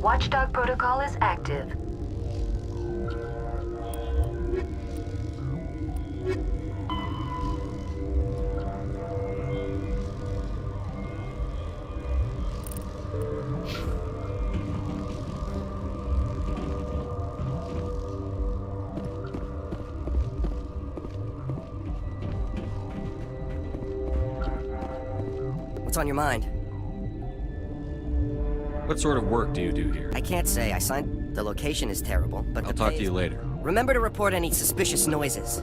Watchdog protocol is active. What's on your mind? What sort of work do you do here? I can't say. I signed... The location is terrible, but I'll talk to you later. Remember to report any suspicious noises.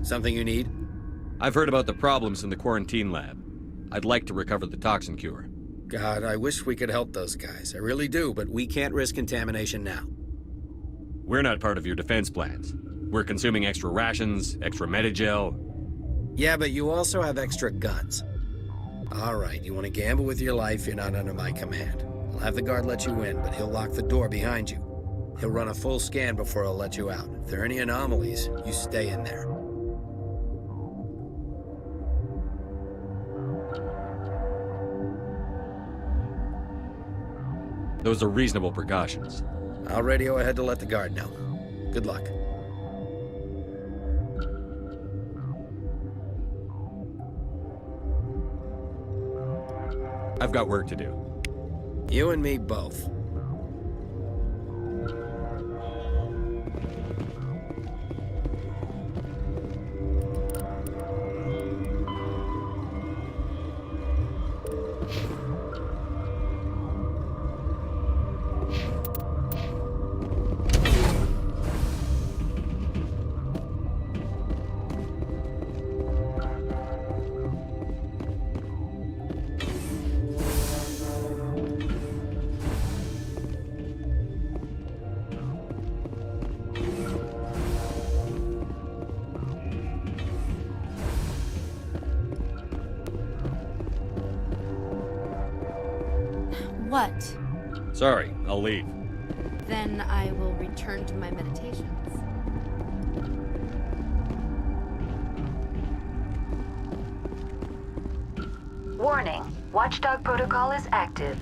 Something you need? I've heard about the problems in the quarantine lab. I'd like to recover the toxin cure. God, I wish we could help those guys. I really do, but we can't risk contamination now. We're not part of your defense plans. We're consuming extra rations, extra Medigel. Yeah, but you also have extra guns. All right, you want to gamble with your life, you're not under my command. I'll have the guard let you in, but he'll lock the door behind you. He'll run a full scan before he'll let you out. If there are any anomalies, you stay in there. Those are reasonable precautions. I'll radio ahead to let the guard know. Good luck. I've got work to do. You and me both. What? Sorry, I'll leave. Then I will return to my meditations. Warning. Watchdog protocol is active.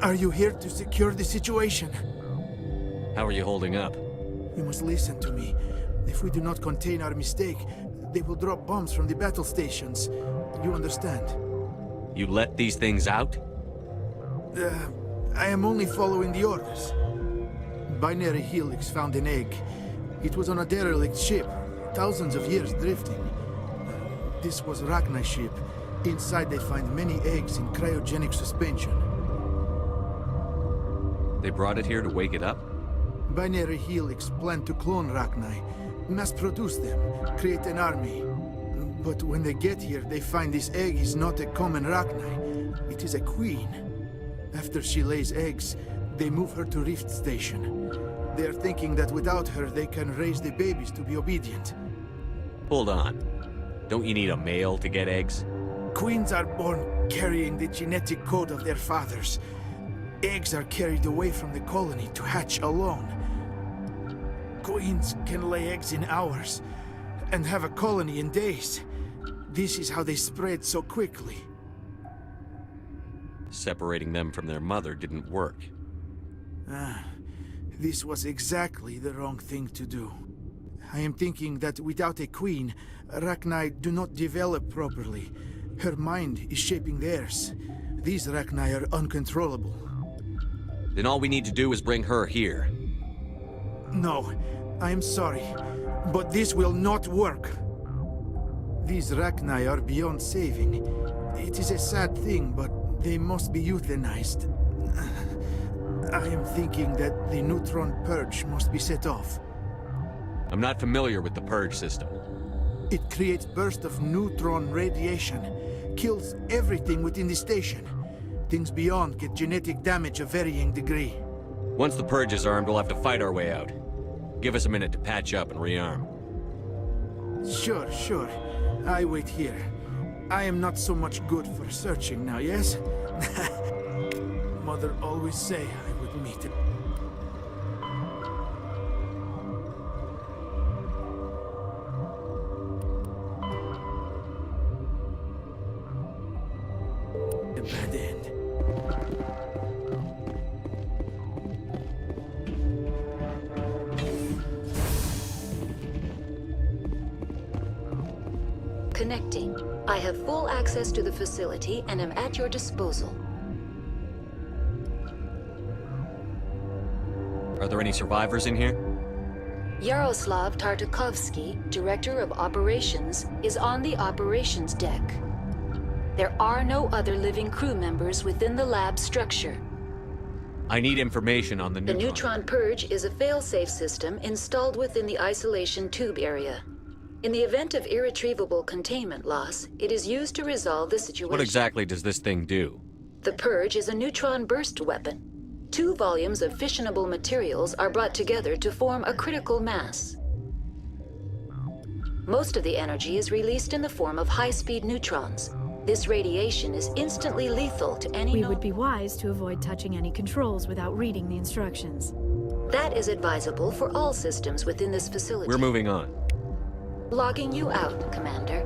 Are you here to secure the situation? How are you holding up? You must listen to me. If we do not contain our mistake, they will drop bombs from the battle stations. You understand? You let these things out? I am only following the orders. Binary Helix found an egg. It was on a derelict ship, thousands of years drifting. This was Rachni's ship. Inside they find many eggs in cryogenic suspension. They brought it here to wake it up? Binary Helix planned to clone Rachni, mass-produce them, create an army. But when they get here, they find this egg is not a common Rachni. It is a queen. After she lays eggs, they move her to Rift Station. They are thinking that without her, they can raise the babies to be obedient. Hold on. Don't you need a male to get eggs? Queens are born carrying the genetic code of their fathers. Eggs are carried away from the colony to hatch alone. Queens can lay eggs in hours and have a colony in days. This is how they spread so quickly. Separating them from their mother didn't work. This was exactly the wrong thing to do. I am thinking that without a queen, Rachni do not develop properly. Her mind is shaping theirs. These Rachni are uncontrollable. Then all we need to do is bring her here. No, I am sorry, but this will not work. These Rachni are beyond saving. It is a sad thing, but they must be euthanized. I am thinking that the neutron purge must be set off. I'm not familiar with the purge system. It creates bursts of neutron radiation, kills everything within the station. Things beyond get genetic damage of varying degree. Once the purge is armed, we'll have to fight our way out. Give us a minute to patch up and rearm. Sure. I wait here. I am not so much good for searching now, yes? Mother always say I would meet it. A bad end. Connecting. I have full access to the facility and am at your disposal. Are there any survivors in here? Yaroslav Tartakovsky, Director of Operations, is on the operations deck. There are no other living crew members within the lab structure. I need information on the The neutron. neutron purge is a fail-safe system installed within the isolation tube area. In the event of irretrievable containment loss, it is used to resolve the situation. What exactly does this thing do? The purge is a neutron burst weapon. 2 volumes of fissionable materials are brought together to form a critical mass. Most of the energy is released in the form of high-speed neutrons. This radiation is instantly lethal to any We would be wise to avoid touching any controls without reading the instructions. That is advisable for all systems within this facility. We're moving on. Logging you out, Commander.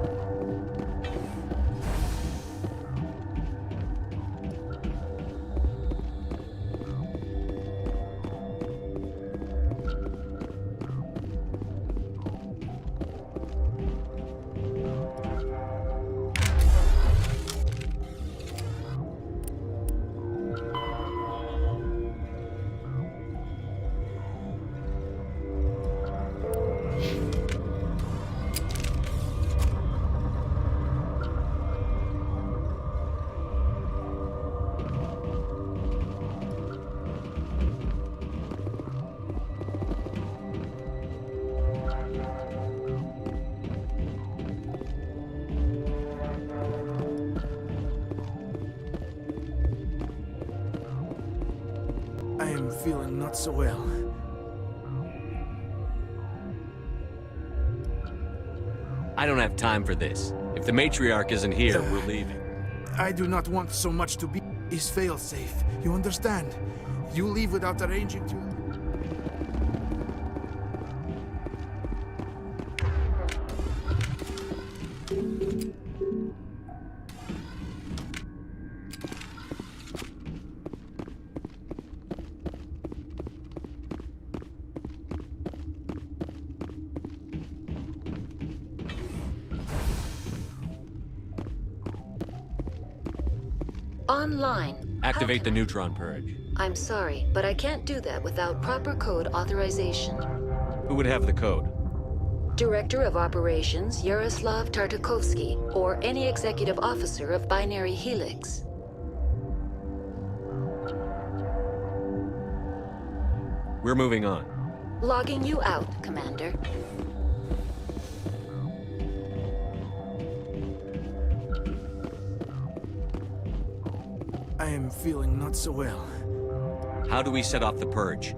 I am feeling not so well. I don't have time for this. If the matriarch isn't here, we're leaving. I do not want so much to be is fail-safe. You understand? You leave without arranging to... Online. Activate the neutron purge. I'm sorry, but I can't do that without proper code authorization. Who would have the code? Director of Operations Yaroslav Tartakovsky, or any executive officer of Binary Helix. We're moving on. Logging you out, Commander. I am feeling not so well. How do we set off the purge?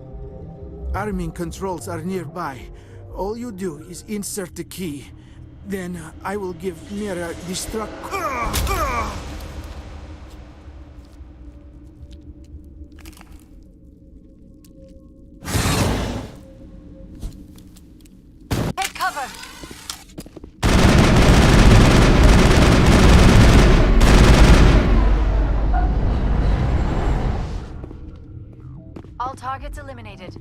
Arming controls are nearby. All you do is insert the key. Then I will give Mira destruct. Take cover! All targets eliminated.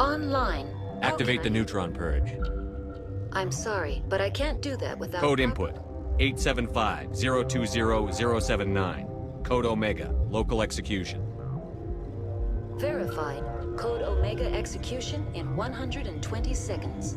Online. Activate the neutron purge. I'm sorry, but I can't do that without... Code input 875-020-079. Code Omega. Local execution. Verified. Code Omega execution in 120 seconds.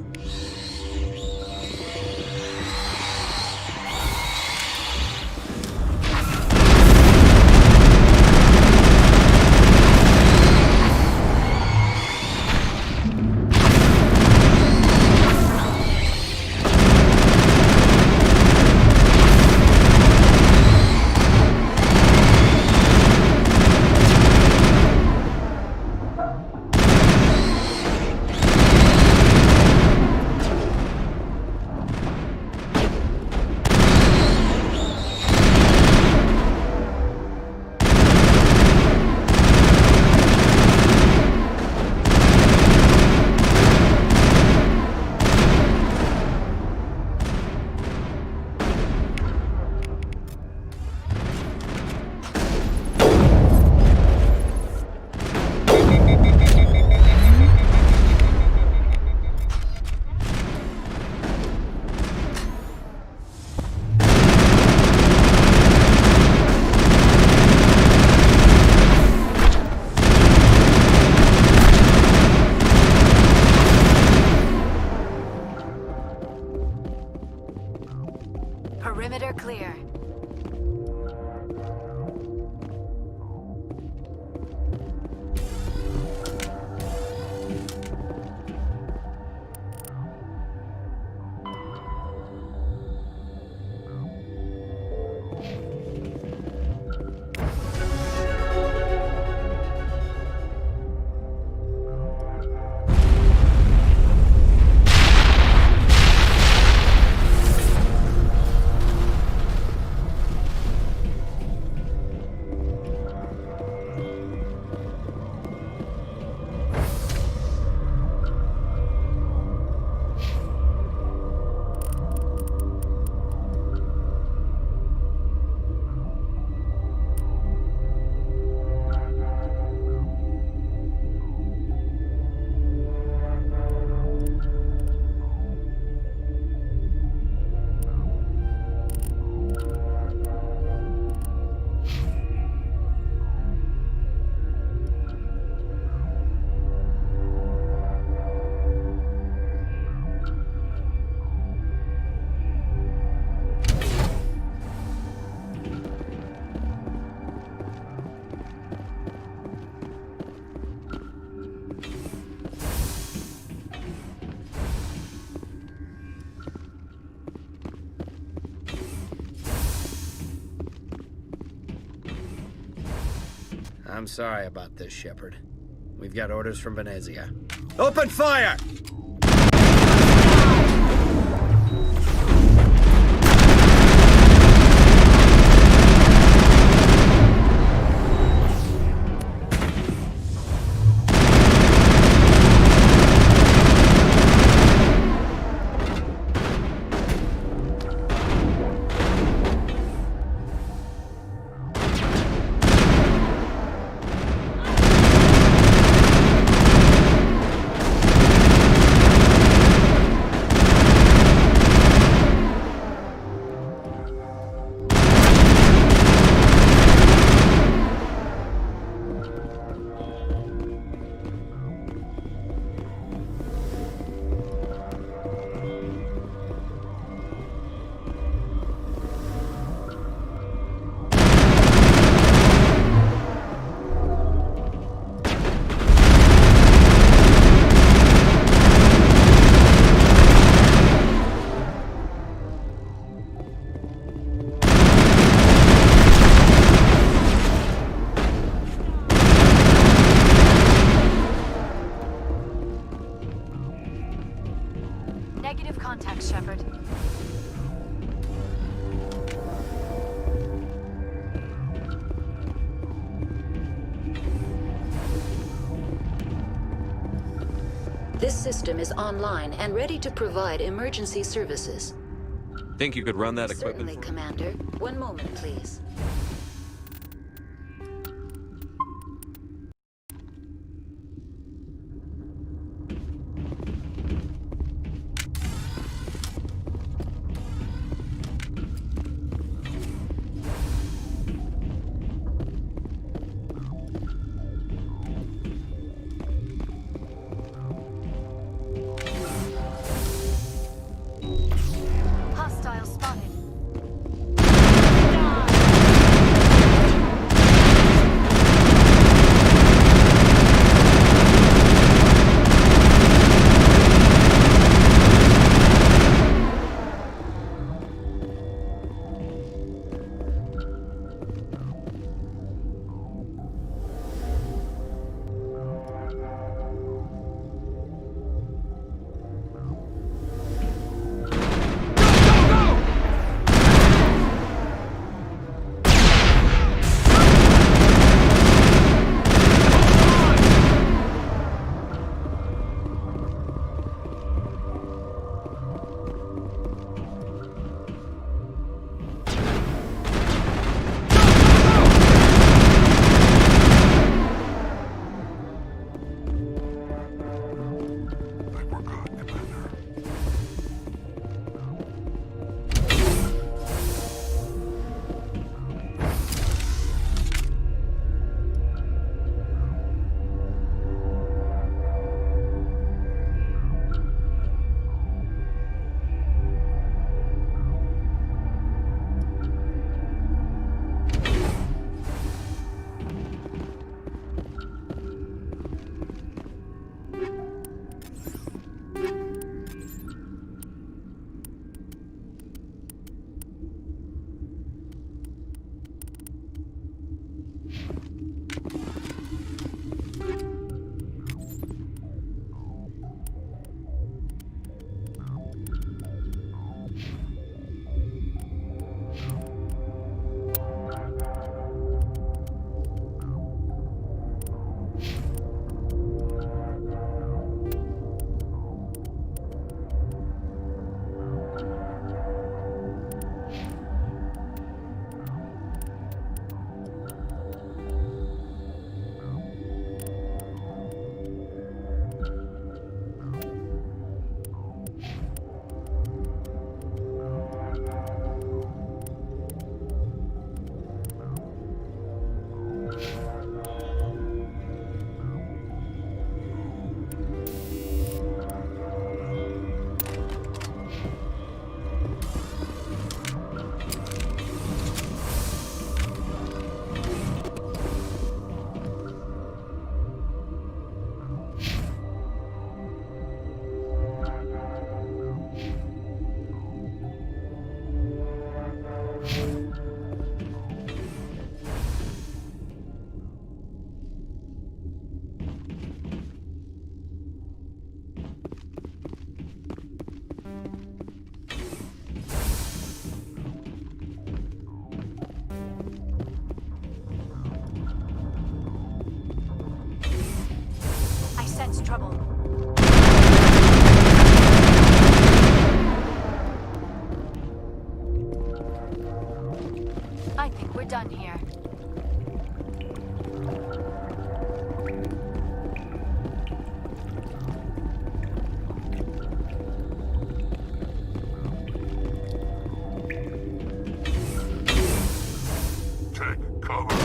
Perimeter clear. I'm sorry about this, Shepard. We've got orders from Venezia. Open fire! contact, Shepard. This system is online and ready to provide emergency services. Think you could run that equipment? Certainly, Commander. One moment, please. Hostile spotted. Sense trouble. I think we're done here. Take cover.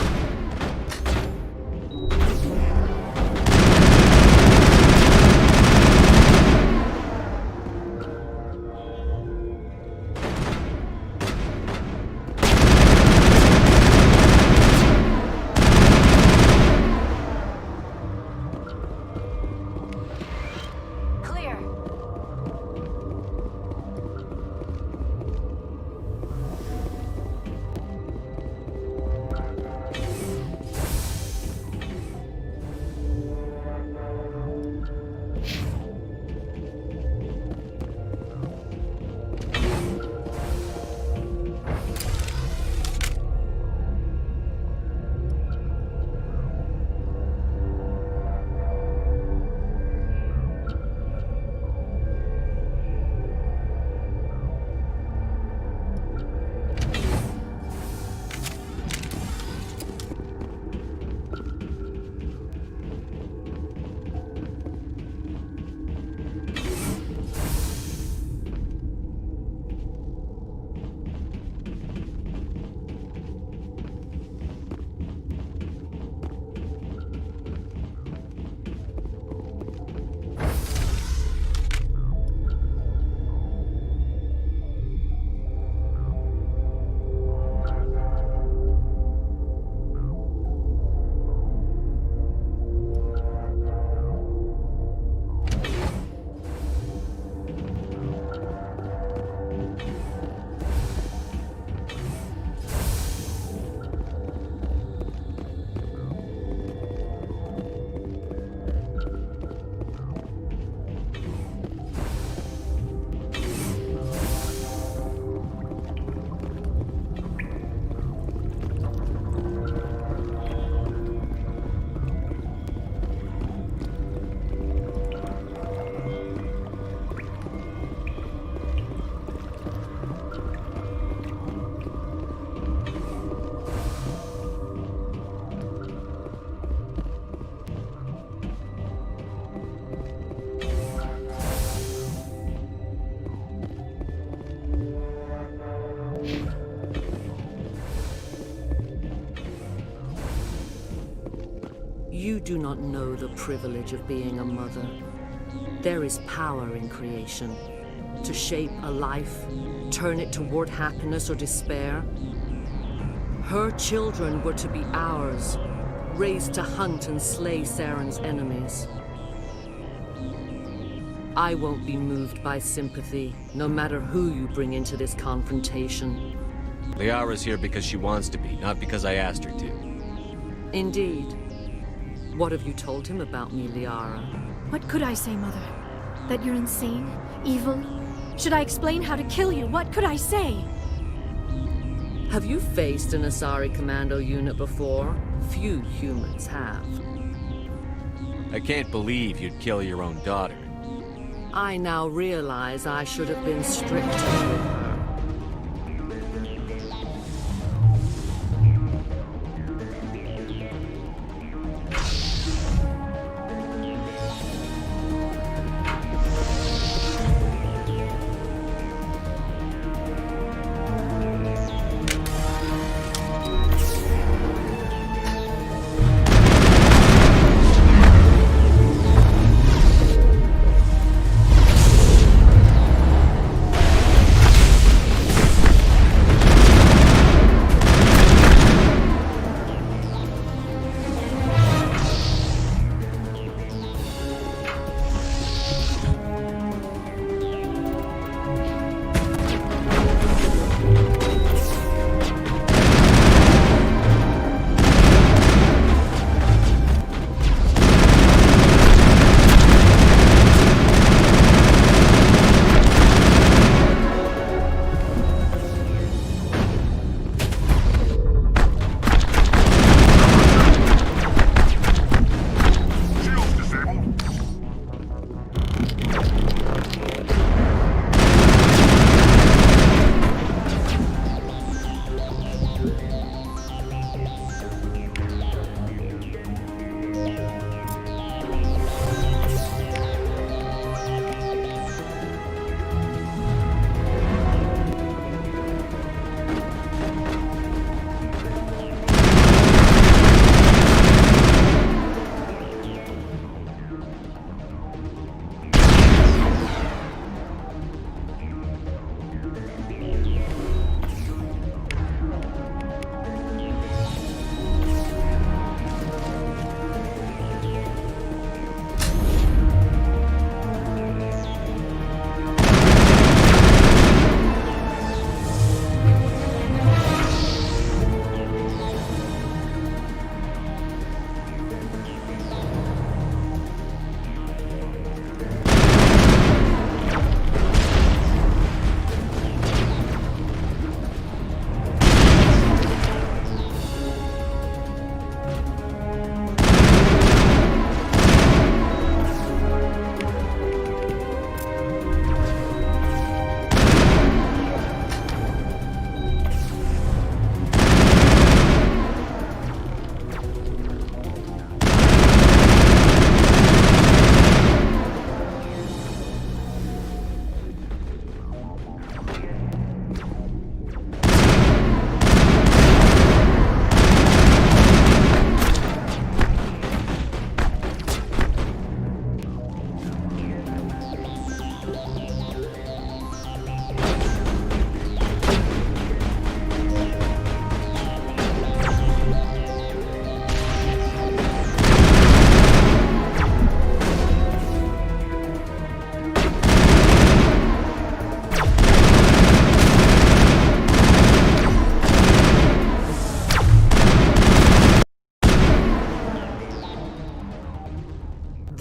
do not know the privilege of being a mother. There is power in creation. To shape a life, turn it toward happiness or despair. Her children were to be ours, raised to hunt and slay Saren's enemies. I won't be moved by sympathy, no matter who you bring into this confrontation. Liara's here because she wants to be, not because I asked her to. Indeed. What have you told him about me, Liara? What could I say, Mother? That you're insane? Evil? Should I explain how to kill you? What could I say? Have you faced an Asari commando unit before? Few humans have. I can't believe you'd kill your own daughter. I now realize I should have been stricter with her.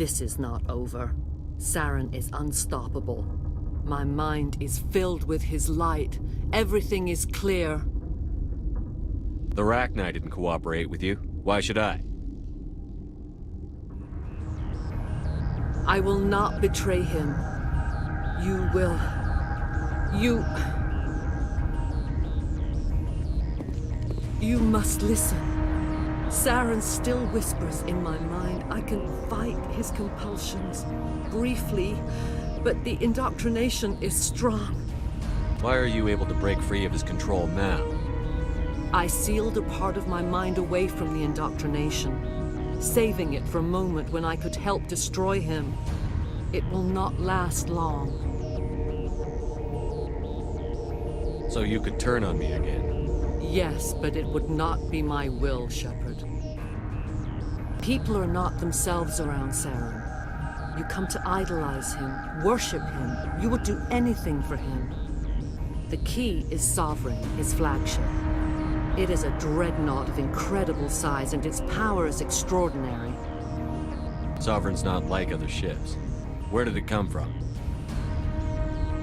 This is not over. Saren is unstoppable. My mind is filled with his light. Everything is clear. The Rachni didn't cooperate with you. Why should I? I will not betray him. You will. You must listen. Saren still whispers in my mind. I can fight his compulsions, briefly, but the indoctrination is strong. Why are you able to break free of his control now? I sealed a part of my mind away from the indoctrination. saving it for a moment when I could help destroy him. It will not last long. So you could turn on me again. Yes, but it would not be my will, Shepard. People are not themselves around Saren. You come to idolize him, worship him. You would do anything for him. The key is Sovereign, his flagship. It is a dreadnought of incredible size, and its power is extraordinary. Sovereign's not like other ships. Where did it come from?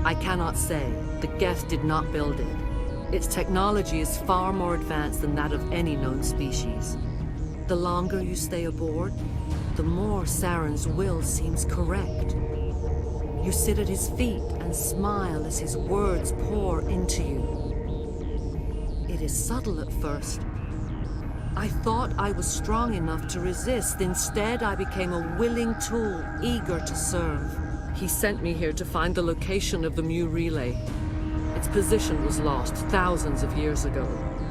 I cannot say. The Geth did not build it. Its technology is far more advanced than that of any known species. The longer you stay aboard, the more Saren's will seems correct. You sit at his feet and smile as his words pour into you. It is subtle at first. I thought I was strong enough to resist. Instead, I became a willing tool, eager to serve. He sent me here to find the location of the Mu relay. Its position was lost thousands of years ago.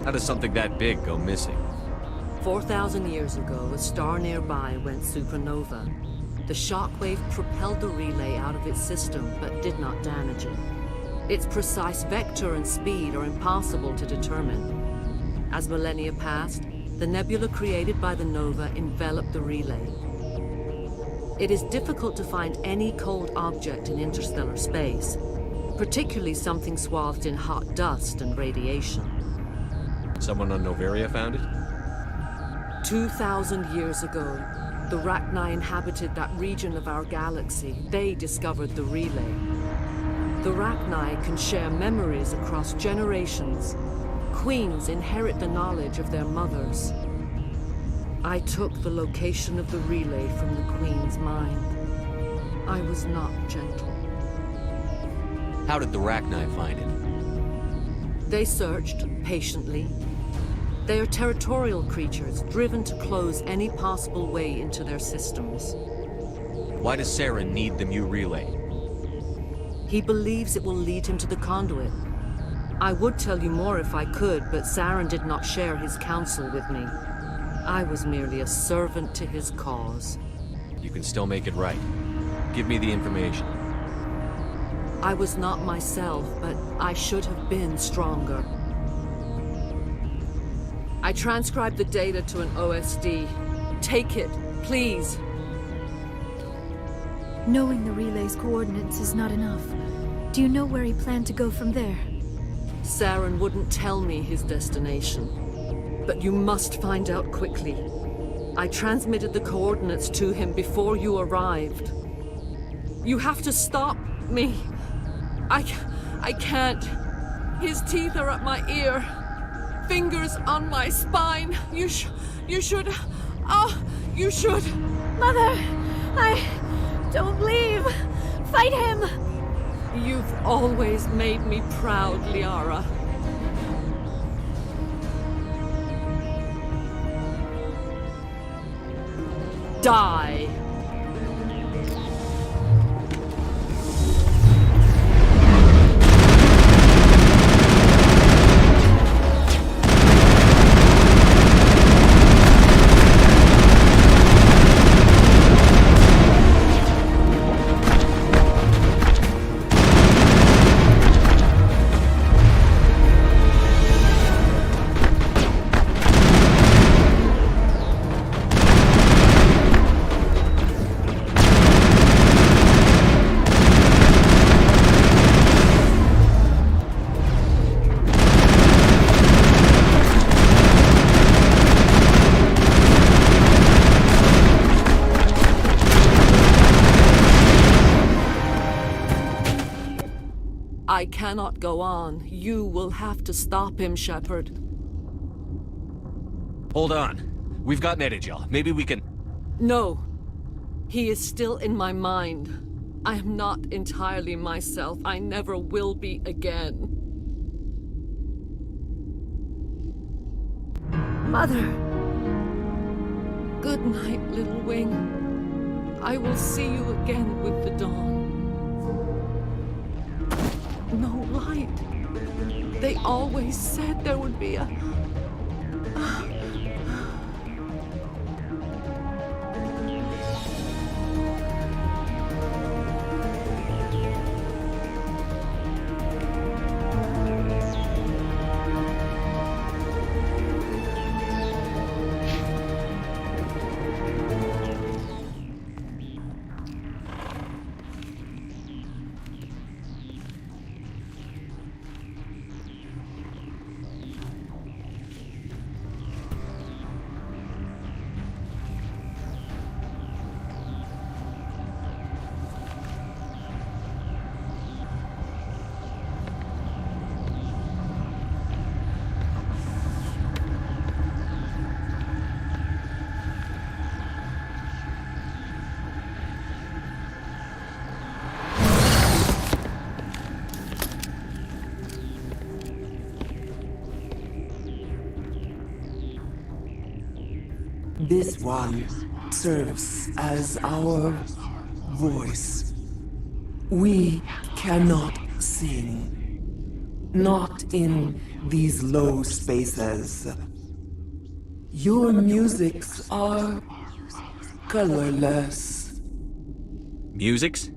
How does something that big go missing? 4,000 years ago, a star nearby went supernova. The shockwave propelled the relay out of its system, but did not damage it. Its precise vector and speed are impossible to determine. As millennia passed, the nebula created by the nova enveloped the relay. It is difficult to find any cold object in interstellar space, particularly something swathed in hot dust and radiation. Someone on Noveria found it? 2,000 years ago, the Rachni inhabited that region of our galaxy. They discovered the relay. The Rachni can share memories across generations. Queens inherit the knowledge of their mothers. I took the location of the relay from the Queen's mind. I was not gentle. How did the Rachni find it? They searched patiently. They are territorial creatures, driven to close any possible way into their systems. Why does Saren need the Mu relay? He believes it will lead him to the conduit. I would tell you more if I could, but Saren did not share his counsel with me. I was merely a servant to his cause. You can still make it right. Give me the information. I was not myself, but I should have been stronger. I transcribed the data to an OSD. Take it, please. Knowing the relay's coordinates is not enough. Do you know where he planned to go from there? Saren wouldn't tell me his destination. But you must find out quickly. I transmitted the coordinates to him before you arrived. You have to stop me. I can't. His teeth are at my ear. Fingers on my spine. You should. You should. Mother! Don't leave! Fight him! You've always made me proud, Liara. Die! I cannot go on. You will have to stop him, Shepard. Hold on. We've got Netagel. Maybe we can... No. He is still in my mind. I am not entirely myself. I never will be again. Mother! Good night, little wing. I will see you again with the dawn. No light. They always said there would be a... This one serves as our voice. We cannot sing. Not in these low spaces. Your musics are colorless. Musics?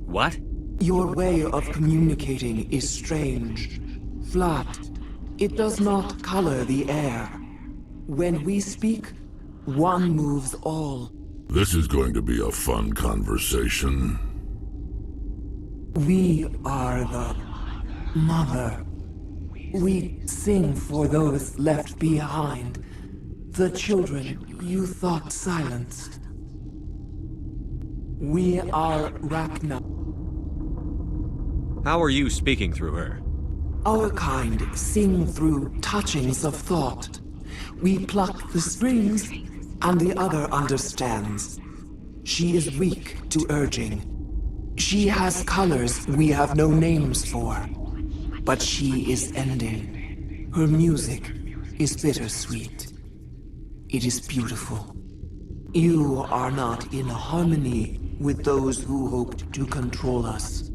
What? Your way of communicating is strange. Flat. It does not color the air. When we speak, one moves all. This is going to be a fun conversation. We are the mother. We sing for those left behind. The children you thought silenced. We are Rachna. How are you speaking through her? Our kind sing through touchings of thought. We pluck the strings, and the other understands. She is weak to urging. She has colors we have no names for. But she is ending. Her music is bittersweet. It is beautiful. You are not in harmony with those who hoped to control us.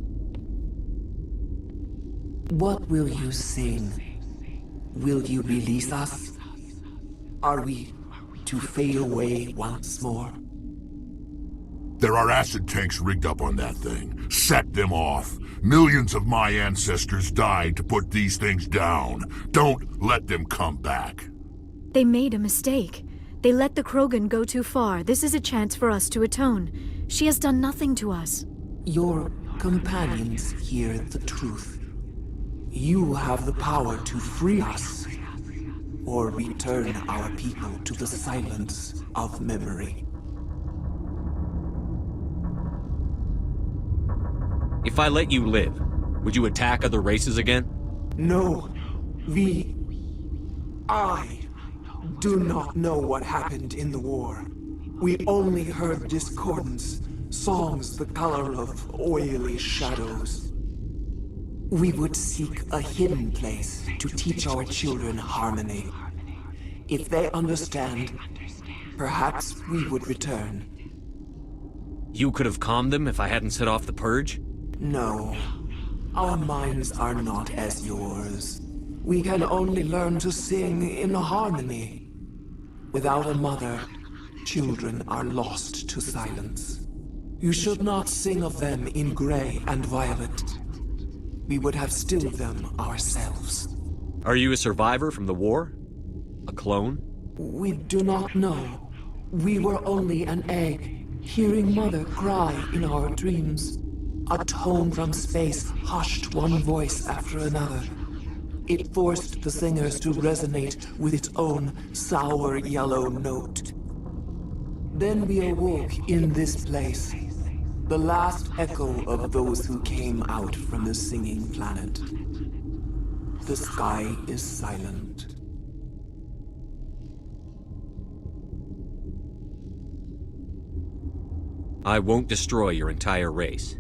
What will you sing? Will you release us? Are we to fade away once more? There are acid tanks rigged up on that thing. Set them off. Millions of my ancestors died to put these things down. Don't let them come back. They made a mistake. They let the Krogan go too far. This is a chance for us to atone. She has done nothing to us. Your companions hear the truth. You have the power to free us, or return our people to the silence of memory. If I let you live, would you attack other races again? No, I do not know what happened in the war. We only heard discordance, songs the color of oily shadows. We would seek a hidden place to teach our children harmony. If they understand, perhaps we would return. You could have calmed them if I hadn't set off the purge? No. Our minds are not as yours. We can only learn to sing in harmony. Without a mother, children are lost to silence. You should not sing of them in gray and violet. We would have stilled them ourselves. Are you a survivor from the war? A clone? We do not know. We were only an egg, hearing Mother cry in our dreams. A tone from space hushed one voice after another. It forced the singers to resonate with its own sour yellow note. Then we awoke in this place, the last echo of those who came out from the singing planet. The sky is silent. I won't destroy your entire race.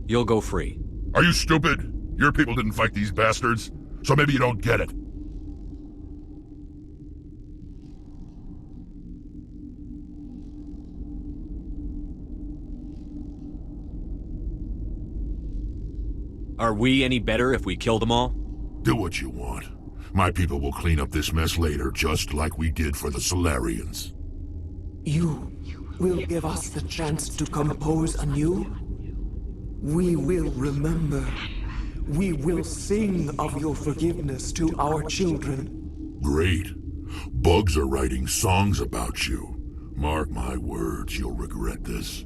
You'll go free. Are you stupid? Your people didn't fight these bastards, so maybe you don't get it. Are we any better if we kill them all? Do what you want. My people will clean up this mess later, just like we did for the Solarians. You will give us the chance to compose anew? We will remember. We will sing of your forgiveness to our children. Great. Bugs are writing songs about you. Mark my words, you'll regret this.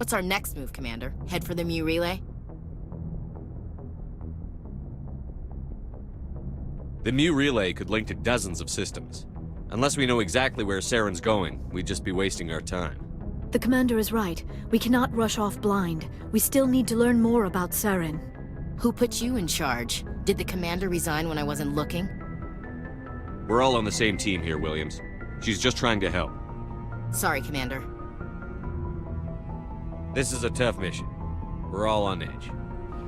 What's our next move, Commander? Head for the Mu relay? The Mu relay could link to dozens of systems. Unless we know exactly where Saren's going, we'd just be wasting our time. The commander is right. We cannot rush off blind. We still need to learn more about Saren. Who put you in charge? Did the commander resign when I wasn't looking? We're all on the same team here, Williams. She's just trying to help. Sorry, Commander. This is a tough mission. We're all on edge.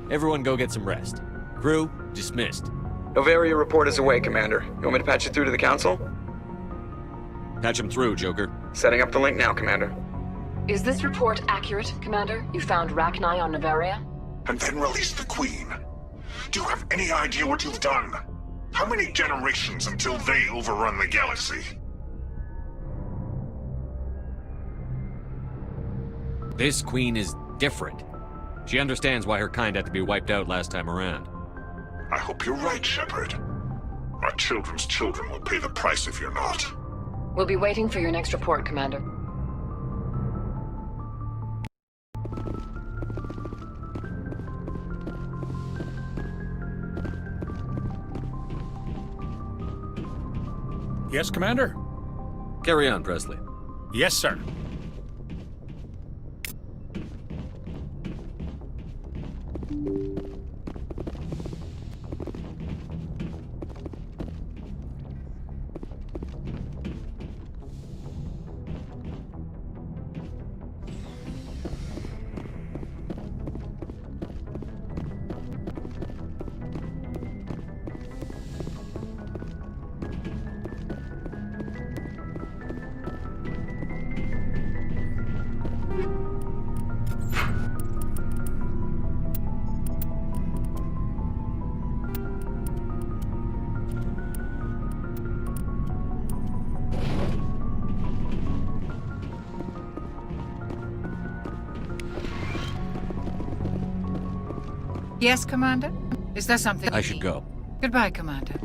Everyone go get some rest. Crew, dismissed. Novaria report is away, Commander. You want me to patch you through to the Council? Patch him through, Joker. Setting up the link now, Commander. Is this report accurate, Commander? You found Rachni on Novaria? And then release the Queen. Do you have any idea what you've done? How many generations until they overrun the galaxy? This Queen is different. She understands why her kind had to be wiped out last time around. I hope you're right, Shepard. Our children's children will pay the price if you're not. We'll be waiting for your next report, Commander. Yes, Commander? Carry on, Presley. Yes, sir. Yes, Commander? Is there something... I should go. Goodbye, Commander.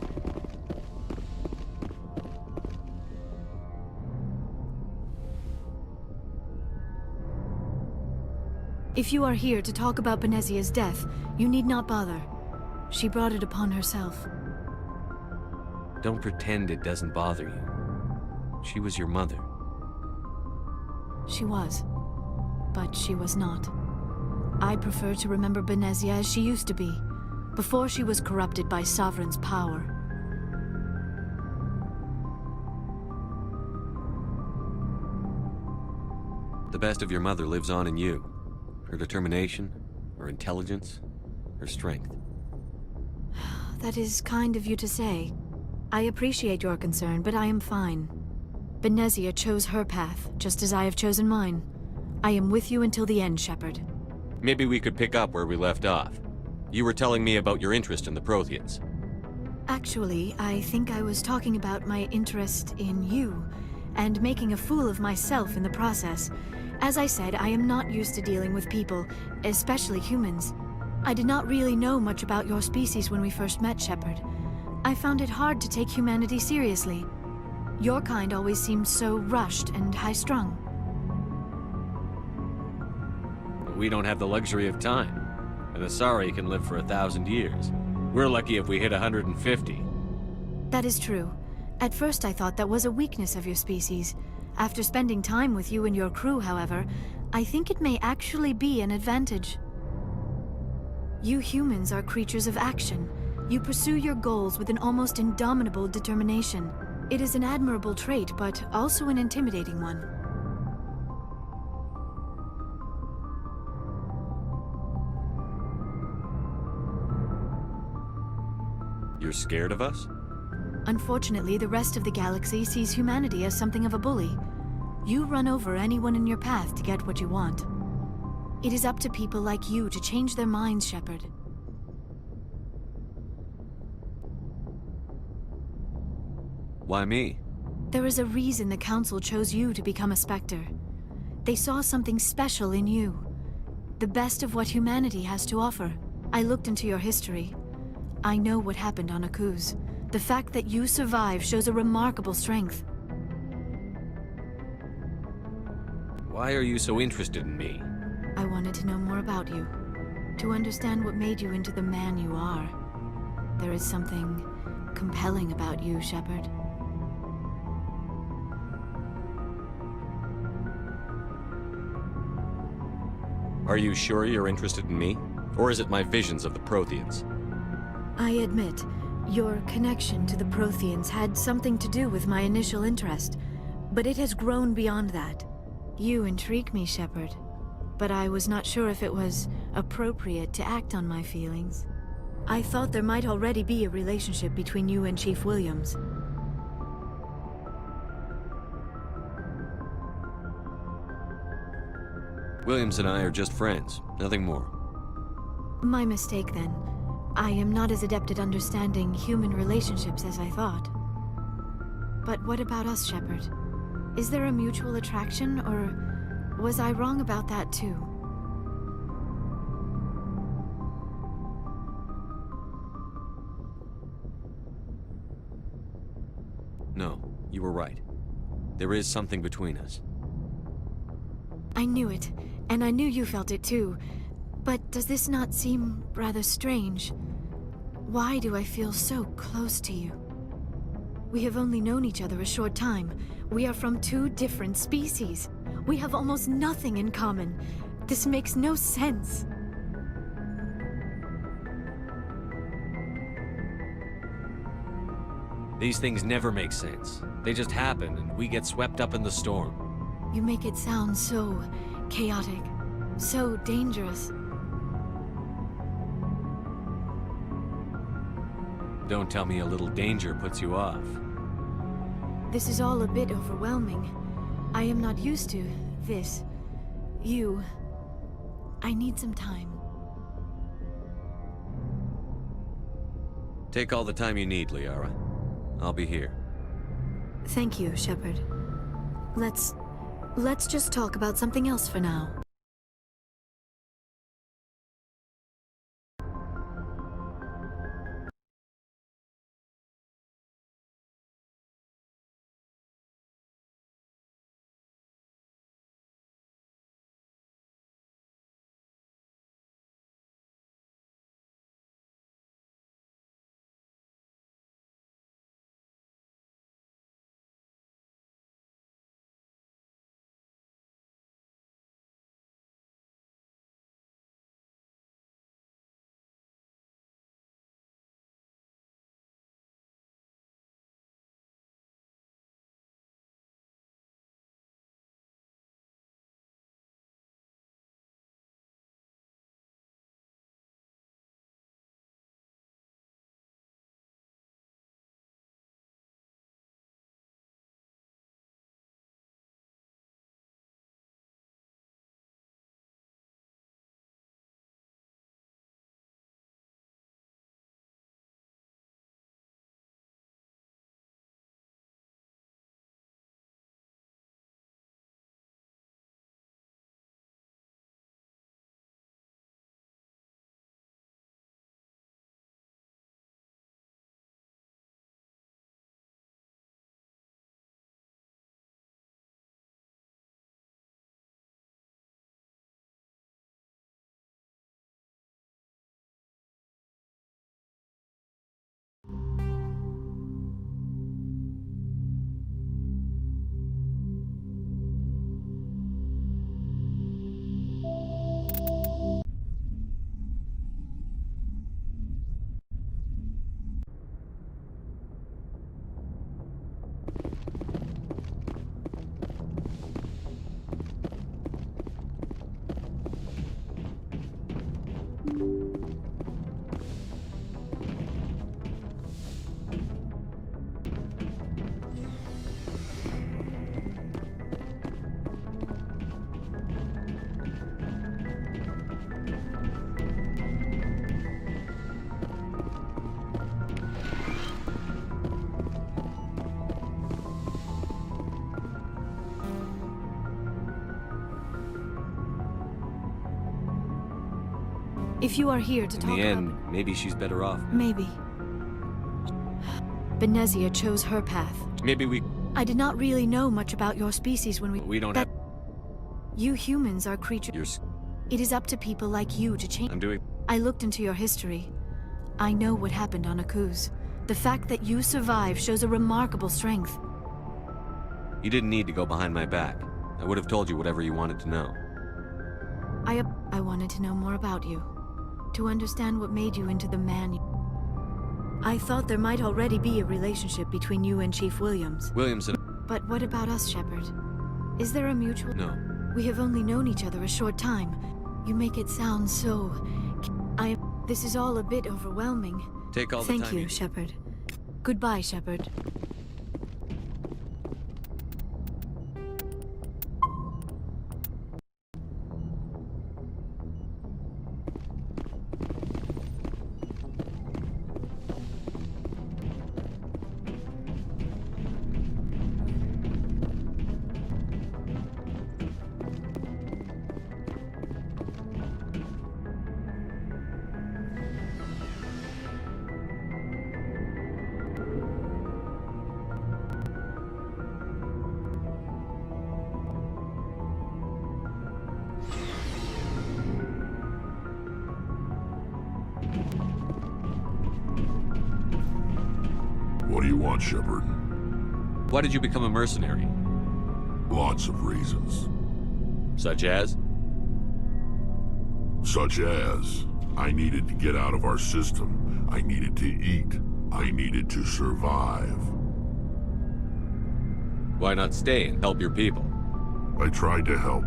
If you are here to talk about Benezia's death, you need not bother. She brought it upon herself. Don't pretend it doesn't bother you. She was your mother. She was. But she was not. I prefer to remember Benezia as she used to be, before she was corrupted by Sovereign's power. The best of your mother lives on in you. Her determination, her intelligence, her strength. That is kind of you to say. I appreciate your concern, but I am fine. Benezia chose her path, just as I have chosen mine. I am with you until the end, Shepard. Maybe we could pick up where we left off. You were telling me about your interest in the Protheans. Actually, I think I was talking about my interest in you, and making a fool of myself in the process. As I said, I am not used to dealing with people, especially humans. I did not really know much about your species when we first met, Shepard. I found it hard to take humanity seriously. Your kind always seemed so rushed and high-strung. We don't have the luxury of time. An Asari can live for 1,000 years. We're lucky if we hit 150. That is true. At first I thought that was a weakness of your species. After spending time with you and your crew, however, I think it may actually be an advantage. You humans are creatures of action. You pursue your goals with an almost indomitable determination. It is an admirable trait, but also an intimidating one. You're scared of us? Unfortunately, the rest of the galaxy sees humanity as something of a bully. You run over anyone in your path to get what you want. It is up to people like you to change their minds, Shepard. Why me? There is a reason the Council chose you to become a Spectre. They saw something special in you. The best of what humanity has to offer. I looked into your history. I know what happened on Akuz. The fact that you survived shows a remarkable strength. Why are you so interested in me? I wanted to know more about you, to understand what made you into the man you are. There is something compelling about you, Shepard. Are you sure you're interested in me? Or is it my visions of the Protheans? I admit, your connection to the Protheans had something to do with my initial interest, but it has grown beyond that. You intrigue me, Shepard, but I was not sure if it was appropriate to act on my feelings. I thought there might already be a relationship between you and Chief Williams. Williams and I are just friends, nothing more. My mistake, then. I am not as adept at understanding human relationships as I thought. But what about us, Shepard? Is there a mutual attraction, or was I wrong about that too? No, you were right. There is something between us. I knew it, and I knew you felt it too. But does this not seem rather strange? Why do I feel so close to you? We have only known each other a short time. We are from two different species. We have almost nothing in common. This makes no sense. These things never make sense. They just happen, and we get swept up in the storm. You make it sound so chaotic, so dangerous. Don't tell me a little danger puts you off. This is all a bit overwhelming. I am not used to this. You. I need some time. Take all the time you need, Liara. I'll be here. Thank you, Shepard. Let's just talk about something else for now. If you are here to talk In the end, about... maybe she's better off. Maybe. Benezia chose her path. Maybe we... I did not really know much about your species when we... We don't have... You humans are creatures... It is up to people like you to change. I'm doing... I looked into your history. I know what happened on Akuz. The fact that you survived shows a remarkable strength. You didn't need to go behind my back. I would have told you whatever you wanted to know. I wanted to know more about you. To understand what made you into the man you... I thought there might already be a relationship between you and Chief Williams. Williams and... But what about us, Shepard? Is there a mutual... No. We have only known each other a short time. You make it sound so... This is all a bit overwhelming. Take all the Thank time you, need. Shepard. Goodbye, Shepard. What do you want, Shepard? Why did you become a mercenary? Lots of reasons. Such as? Such as, I needed to get out of our system. I needed to eat. I needed to survive. Why not stay and help your people? I tried to help.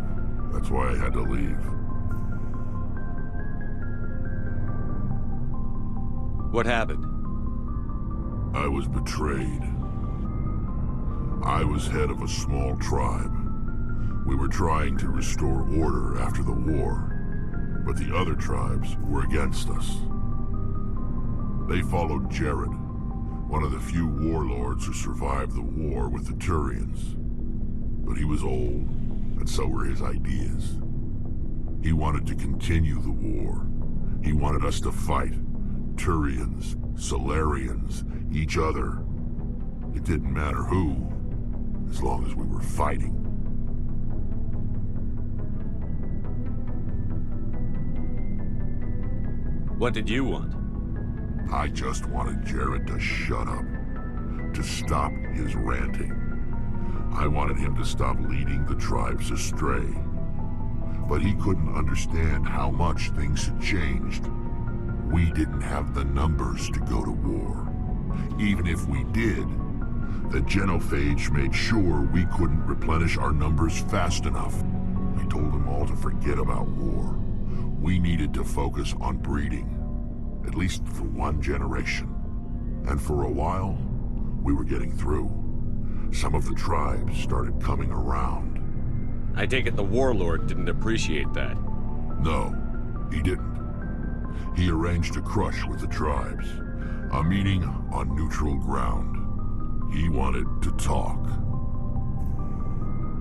That's why I had to leave. What happened? I was betrayed. I was head of a small tribe. We were trying to restore order after the war, but the other tribes were against us. They followed Jared, one of the few warlords who survived the war with the Turians. But he was old, and so were his ideas. He wanted to continue the war. He wanted us to fight. Turians, Solarians, each other. It didn't matter who, as long as we were fighting. What did you want? I just wanted Jared to shut up, to stop his ranting. I wanted him to stop leading the tribes astray. But he couldn't understand how much things had changed. We didn't have the numbers to go to war. Even if we did, the genophage made sure we couldn't replenish our numbers fast enough. I told them all to forget about war. We needed to focus on breeding, at least for one generation. And for a while, we were getting through. Some of the tribes started coming around. I take it the warlord didn't appreciate that. No, he didn't. He arranged a crush with the tribes, a meeting on neutral ground. He wanted to talk.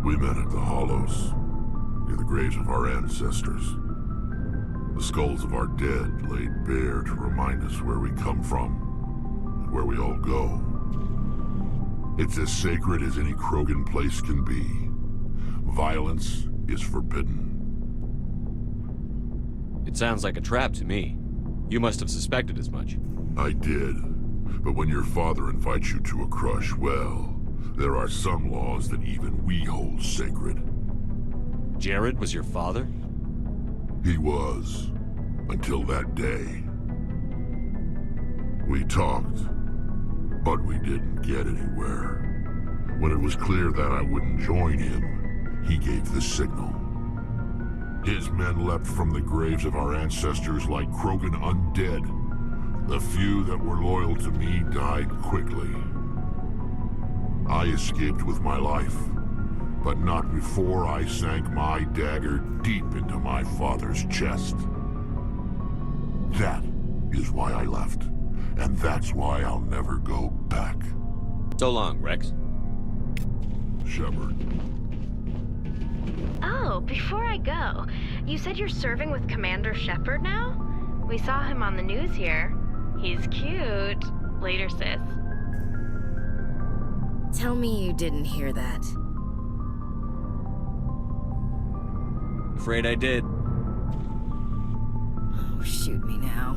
We met at the Hollows, near the graves of our ancestors. The skulls of our dead laid bare to remind us where we come from and where we all go. It's as sacred as any Krogan place can be. Violence is forbidden. It sounds like a trap to me. You must have suspected as much. I did. But when your father invites you to a crush, well, there are some laws that even we hold sacred. Jared was your father? He was. Until that day. We talked, but we didn't get anywhere. When it was clear that I wouldn't join him, he gave the signal. His men leapt from the graves of our ancestors like Krogan undead. The few that were loyal to me died quickly. I escaped with my life, but not before I sank my dagger deep into my father's chest. That is why I left, and that's why I'll never go back. So long, Rex. Shepard. Oh, before I go, you said you're serving with Commander Shepard now? We saw him on the news here. He's cute. Later, sis. Tell me you didn't hear that. Afraid I did. shoot me now.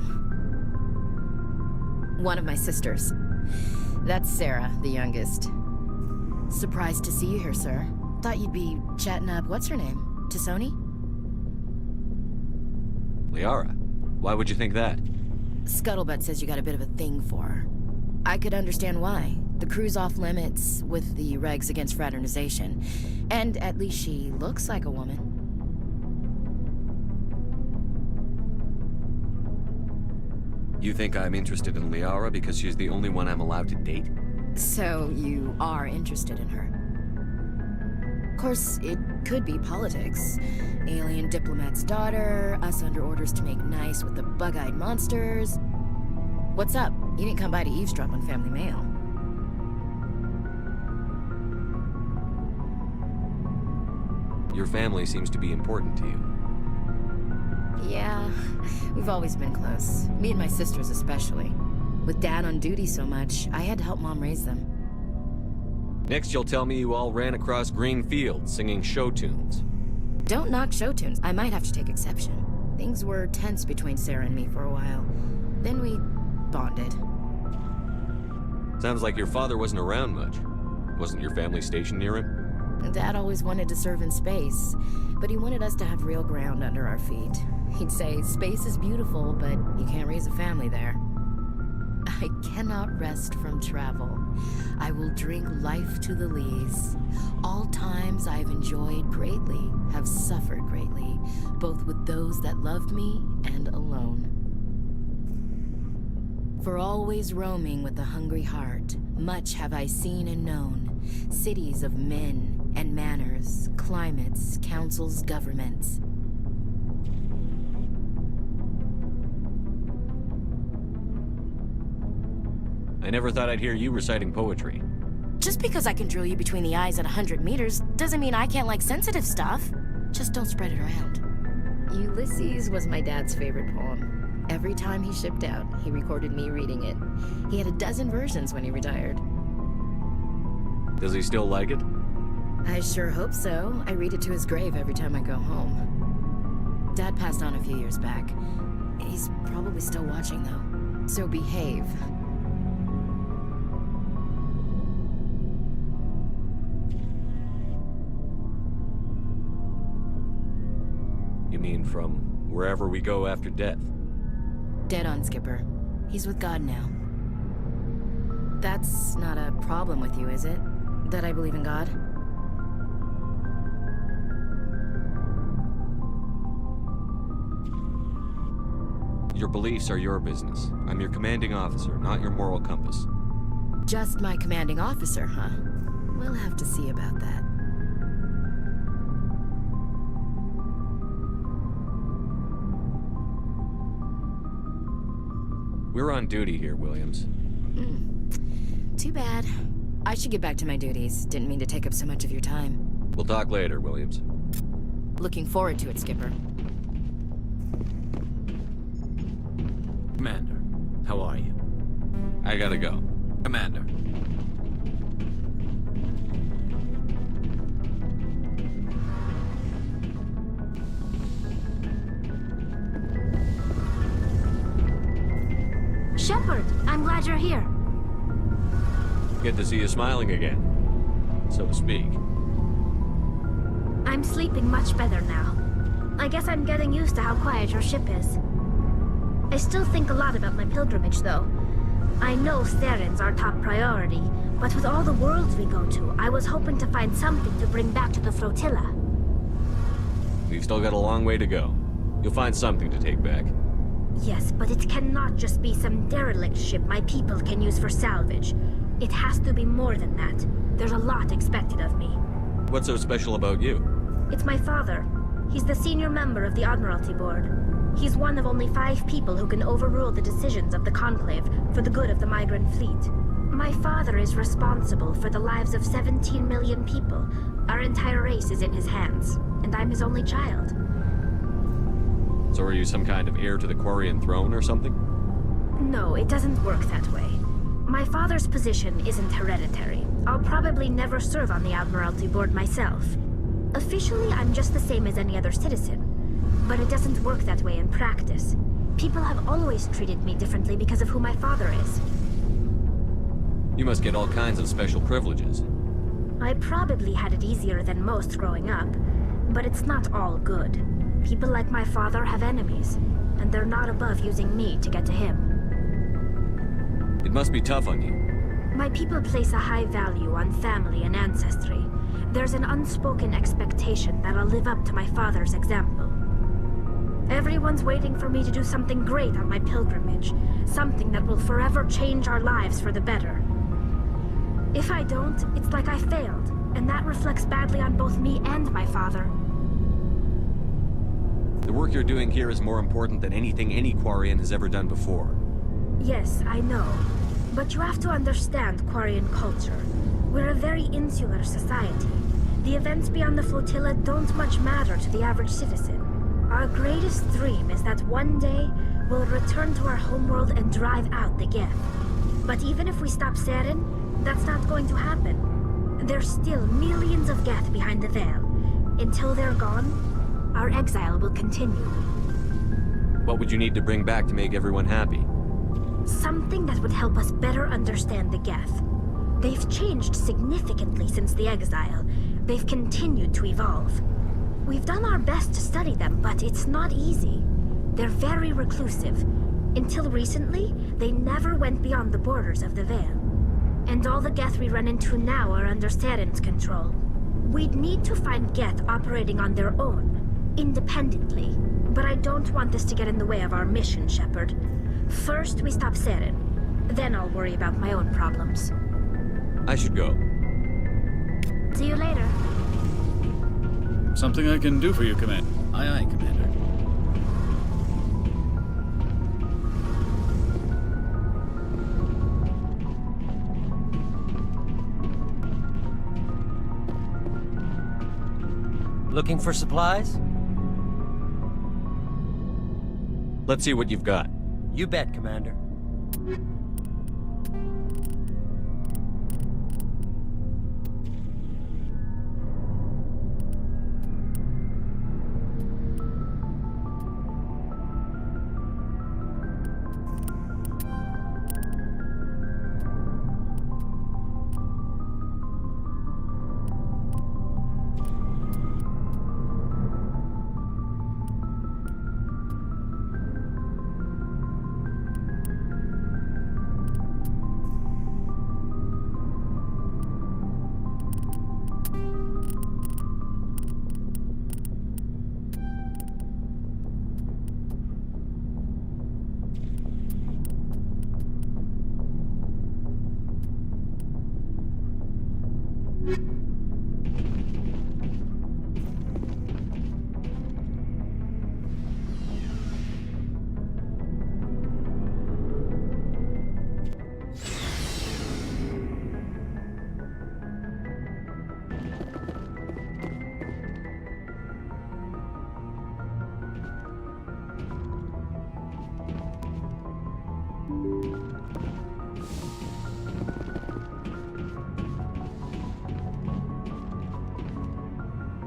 One of my sisters. That's Sarah, the youngest. Surprised to see you here, sir. Thought you'd be chatting up, what's her name? Tisoni? Liara, why would you think that? Scuttlebutt says you got a bit of a thing for her. I could understand why. The crew's off limits with the regs against fraternization. And at least she looks like a woman. You think I'm interested in Liara because she's the only one I'm allowed to date? So you are interested in her? Of course, it could be politics. Alien diplomat's daughter, us under orders to make nice with the bug-eyed monsters. What's up? You didn't come by to eavesdrop on family mail. Your family seems to be important to you. Yeah, we've always been close. Me and my sisters especially. With Dad on duty so much, I had to help Mom raise them. Next you'll tell me you all ran across green fields singing show tunes. Don't knock show tunes. I might have to take exception. Things were tense between Sarah and me for a while. Then we bonded. Sounds like your father wasn't around much. Wasn't your family stationed near him? Dad always wanted to serve in space, but he wanted us to have real ground under our feet. He'd say, space is beautiful, but you can't raise a family there. I cannot rest from travel. I will drink life to the lees. All times I have enjoyed greatly, have suffered greatly, both with those that loved me and alone. For always roaming with a hungry heart, much have I seen and known, cities of men and manners, climates, councils, governments. I never thought I'd hear you reciting poetry. Just because I can drill you between the eyes at 100 meters doesn't mean I can't like sensitive stuff. Just don't spread it around. Ulysses was my dad's favorite poem. Every time he shipped out, he recorded me reading it. He had a dozen versions when he retired. Does he still like it? I sure hope so. I read it to his grave every time I go home. Dad passed on a few years back. He's probably still watching, though. So behave. You mean from wherever we go after death? Dead on, Skipper. He's with God now. That's not a problem with you, is it? That I believe in God? Your beliefs are your business. I'm your commanding officer, not your moral compass. Just my commanding officer, huh? We'll have to see about that. We're on duty here, Williams. Too bad. I should get back to my duties. Didn't mean to take up so much of your time. We'll talk later, Williams. Looking forward to it, Skipper. Commander, how are you? I gotta go. Commander. Shepard, I'm glad you're here. Good to see you smiling again, so to speak. I'm sleeping much better now. I guess I'm getting used to how quiet your ship is. I still think a lot about my pilgrimage, though. I know Theron's our top priority, but with all the worlds we go to, I was hoping to find something to bring back to the flotilla. We've still got a long way to go. You'll find something to take back. Yes, but it cannot just be some derelict ship my people can use for salvage. It has to be more than that. There's a lot expected of me. What's so special about you? It's my father. He's the senior member of the Admiralty Board. He's one of only 5 people who can overrule the decisions of the Conclave for the good of the migrant fleet. My father is responsible for the lives of 17 million people. Our entire race is in his hands, and I'm his only child. So are you some kind of heir to the Quarian throne or something? No, it doesn't work that way. My father's position isn't hereditary. I'll probably never serve on the Admiralty Board myself. Officially, I'm just the same as any other citizen. But it doesn't work that way in practice. People have always treated me differently because of who my father is. You must get all kinds of special privileges. I probably had it easier than most growing up, but it's not all good. People like my father have enemies, and they're not above using me to get to him. It must be tough on you. My people place a high value on family and ancestry. There's an unspoken expectation that I'll live up to my father's example. Everyone's waiting for me to do something great on my pilgrimage, something that will forever change our lives for the better. If I don't, it's like I failed, and that reflects badly on both me and my father. The work you're doing here is more important than anything any Quarian has ever done before. Yes, I know. But you have to understand Quarian culture. We're a very insular society. The events beyond the flotilla don't much matter to the average citizen. Our greatest dream is that one day we'll return to our homeworld and drive out the Geth. But even if we stop Seren, that's not going to happen. There's still millions of Geth behind the veil. Until they're gone, our exile will continue. What would you need to bring back to make everyone happy? Something that would help us better understand the Geth. They've changed significantly since the exile. They've continued to evolve. We've done our best to study them, but it's not easy. They're very reclusive. Until recently, they never went beyond the borders of the Veil. And all the Geth we run into now are under Seren's control. We'd need to find Geth operating on their own, independently. But I don't want this to get in the way of our mission, Shepard. First, we stop Seren. Then I'll worry about my own problems. I should go. See you later. Something I can do for you, Commander. Aye, aye, Commander. Looking for supplies? Let's see what you've got. You bet, Commander.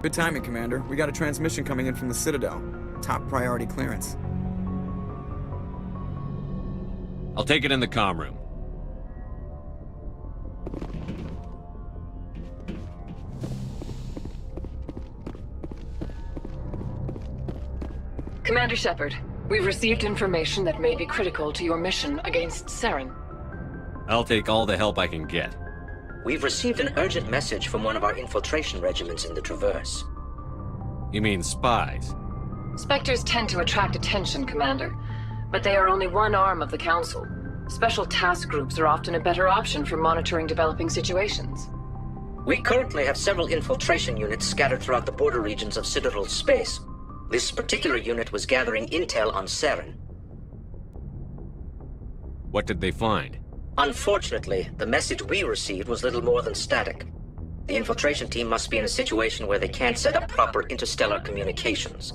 Good timing, Commander. We got a transmission coming in from the Citadel. Top priority clearance. I'll take it in the comm room. Commander Shepard, we've received information that may be critical to your mission against Seren. I'll take all the help I can get. We've received an urgent message from one of our infiltration regiments in the Traverse. You mean spies? Spectres tend to attract attention, Commander, but they are only one arm of the Council. Special task groups are often a better option for monitoring developing situations. We currently have several infiltration units scattered throughout the border regions of Citadel space. This particular unit was gathering intel on Seren. What did they find? Unfortunately, the message we received was little more than static. The infiltration team must be in a situation where they can't set up proper interstellar communications.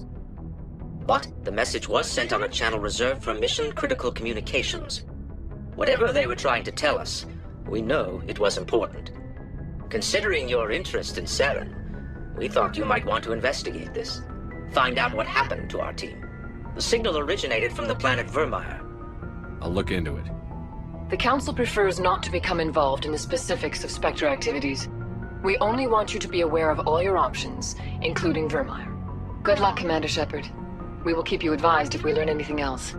But the message was sent on a channel reserved for mission-critical communications. Whatever they were trying to tell us, we know it was important. Considering your interest in Seren, we thought you might want to investigate this. Find out what happened to our team. The signal originated from the planet Vermeer. I'll look into it. The Council prefers not to become involved in the specifics of Spectre activities. We only want you to be aware of all your options, including Vermeer. Good luck, Commander Shepard. We will keep you advised if we learn anything else.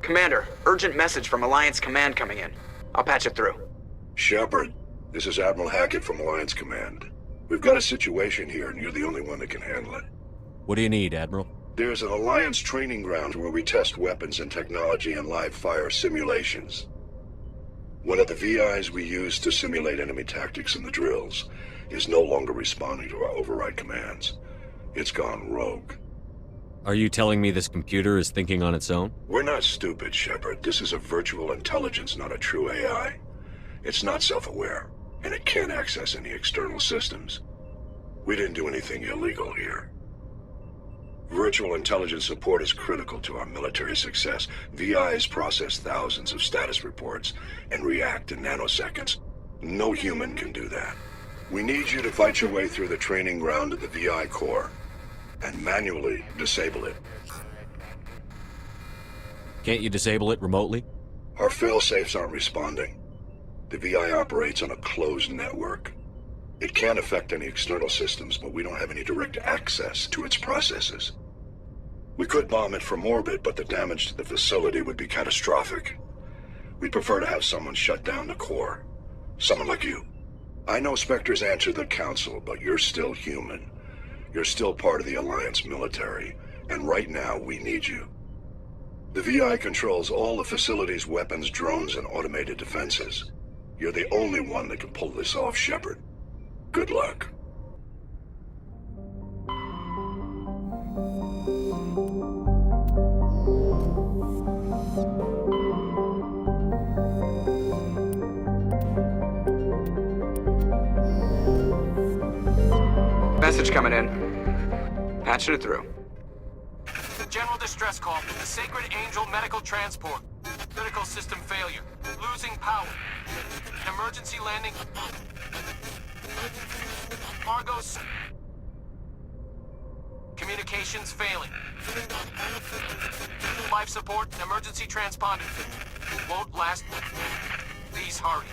Commander, urgent message from Alliance Command coming in. I'll patch it through. Shepard, this is Admiral Hackett from Alliance Command. We've got a situation here, and you're the only one that can handle it. What do you need, Admiral? There's an Alliance training ground where we test weapons and technology in live fire simulations. One of the VIs we use to simulate enemy tactics in the drills is no longer responding to our override commands. It's gone rogue. Are you telling me this computer is thinking on its own? We're not stupid, Shepard. This is a virtual intelligence, not a true AI. It's not self-aware, and it can't access any external systems. We didn't do anything illegal here. Virtual intelligence support is critical to our military success. VIs process thousands of status reports and react in nanoseconds. No human can do that. We need you to fight your way through the training ground of the VI core and manually disable it. Can't you disable it remotely? Our fail-safes aren't responding. The VI operates on a closed network. It can affect any external systems, but we don't have any direct access to its processes. We could bomb it from orbit, but the damage to the facility would be catastrophic. We'd prefer to have someone shut down the core. Someone like you. I know Spectres answer the Council, but you're still human. You're still part of the Alliance military, and right now we need you. The VI controls all the facility's weapons, drones, and automated defenses. You're the only one that can pull this off, Shepard. Good luck. Message coming in. Patching it through. General distress call. The Sacred Angel medical transport. Critical system failure. Losing power. Emergency landing. Argos. Communications failing. Life support and emergency transponder. Won't last. Please hurry.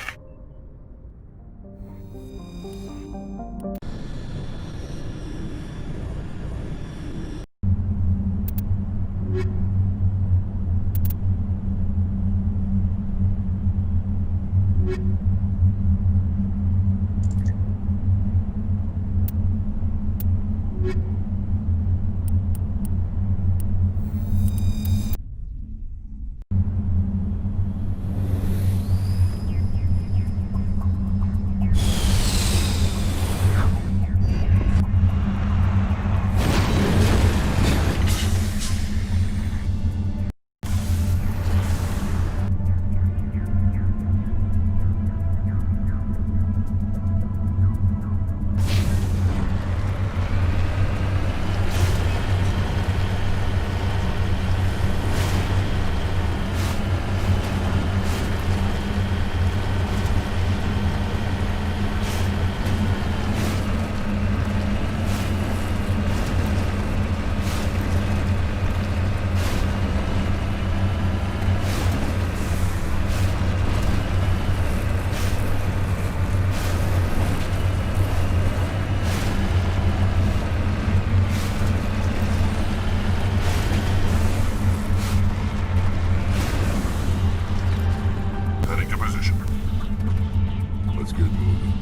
moving.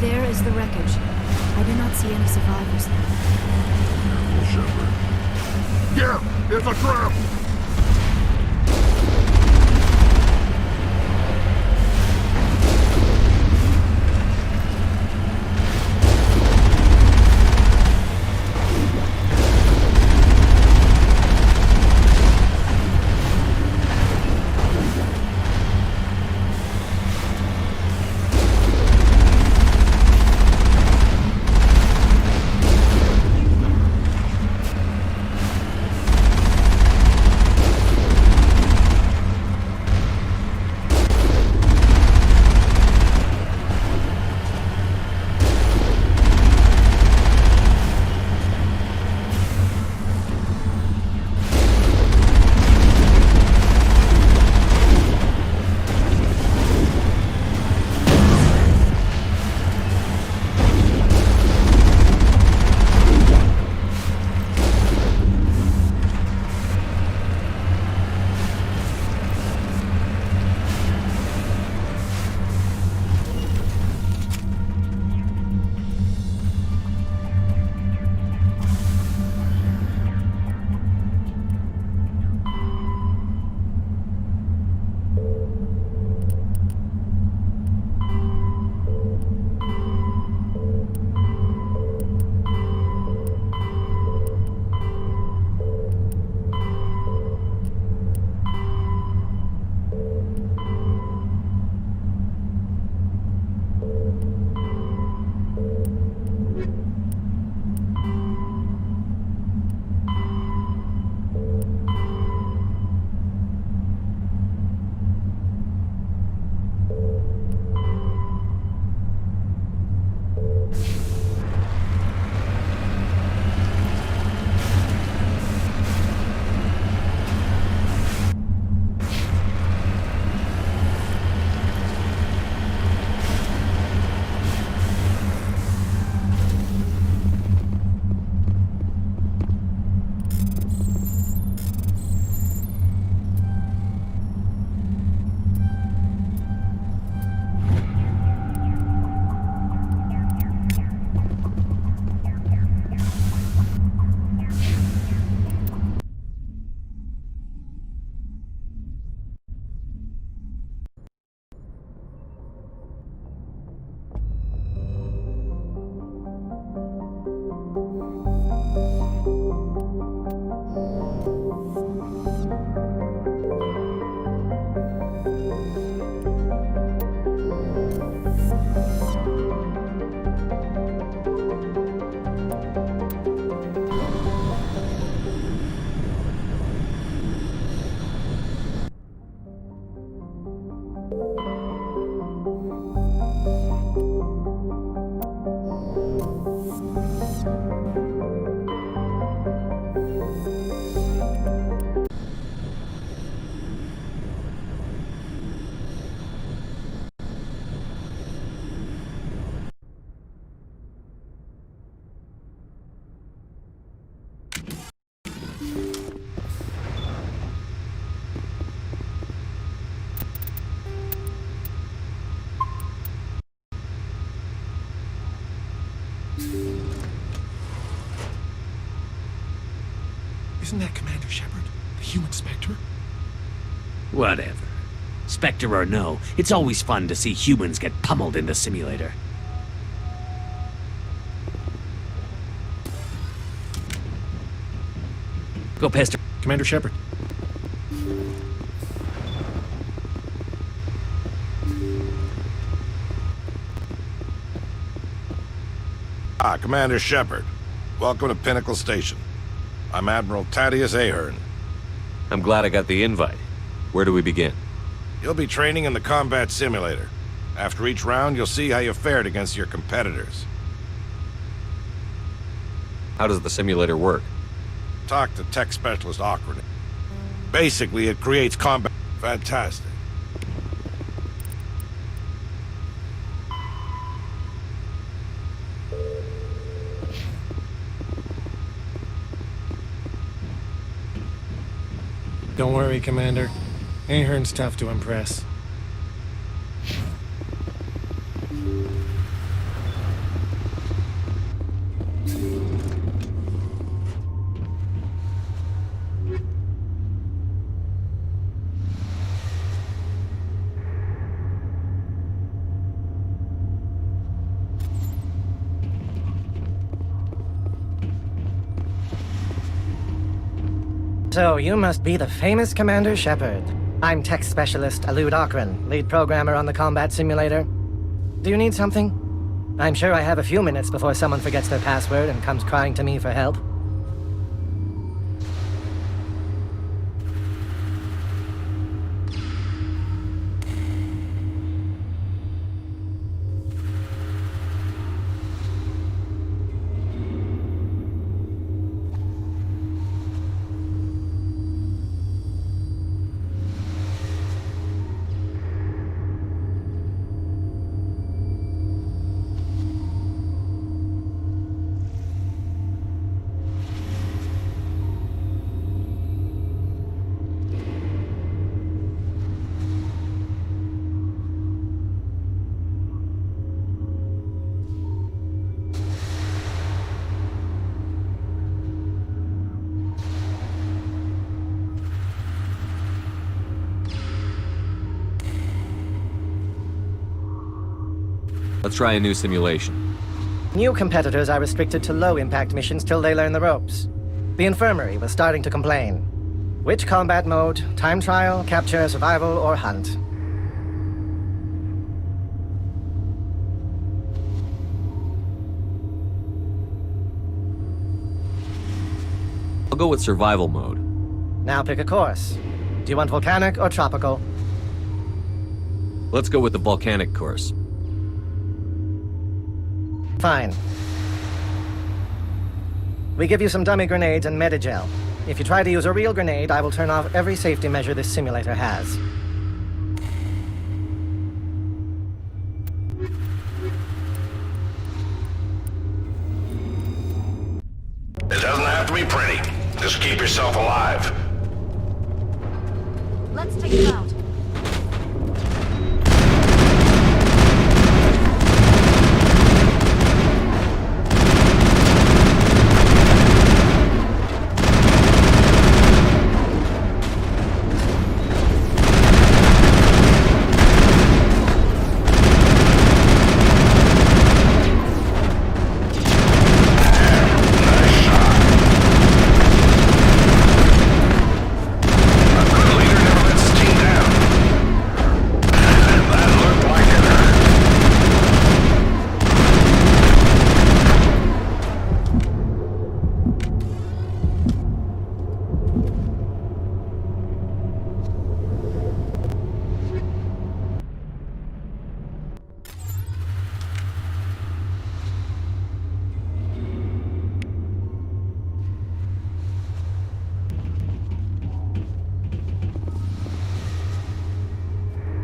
There is the wreckage. I do not see any survivors there. Careful, Shepard. Yeah, it's a trap! Isn't that Commander Shepard, the human Spectre? Whatever. Spectre or no, it's always fun to see humans get pummeled in the simulator. Go pester. Commander Shepard. Commander Shepard. Welcome to Pinnacle Station. I'm Admiral Thaddeus Ahern. I'm glad I got the invite. Where do we begin? You'll be training in the combat simulator. After each round, you'll see how you fared against your competitors. How does the simulator work? Talk to tech specialist Awkward. Basically, it creates combat. Fantastic. Don't worry, Commander. Ahern's tough to impress. So, you must be the famous Commander Shepard. I'm Tech Specialist Alud Akron, lead programmer on the combat simulator. Do you need something? I'm sure I have a few minutes before someone forgets their password and comes crying to me for help. Let's try a new simulation. New competitors are restricted to low-impact missions till they learn the ropes. The infirmary was starting to complain. Which combat mode? Time trial, capture, survival, or hunt? I'll go with survival mode. Now pick a course. Do you want volcanic or tropical? Let's go with the volcanic course. Fine. We give you some dummy grenades and Medigel. If you try to use a real grenade, I will turn off every safety measure this simulator has. It doesn't have to be pretty. Just keep yourself alive. Let's take it out.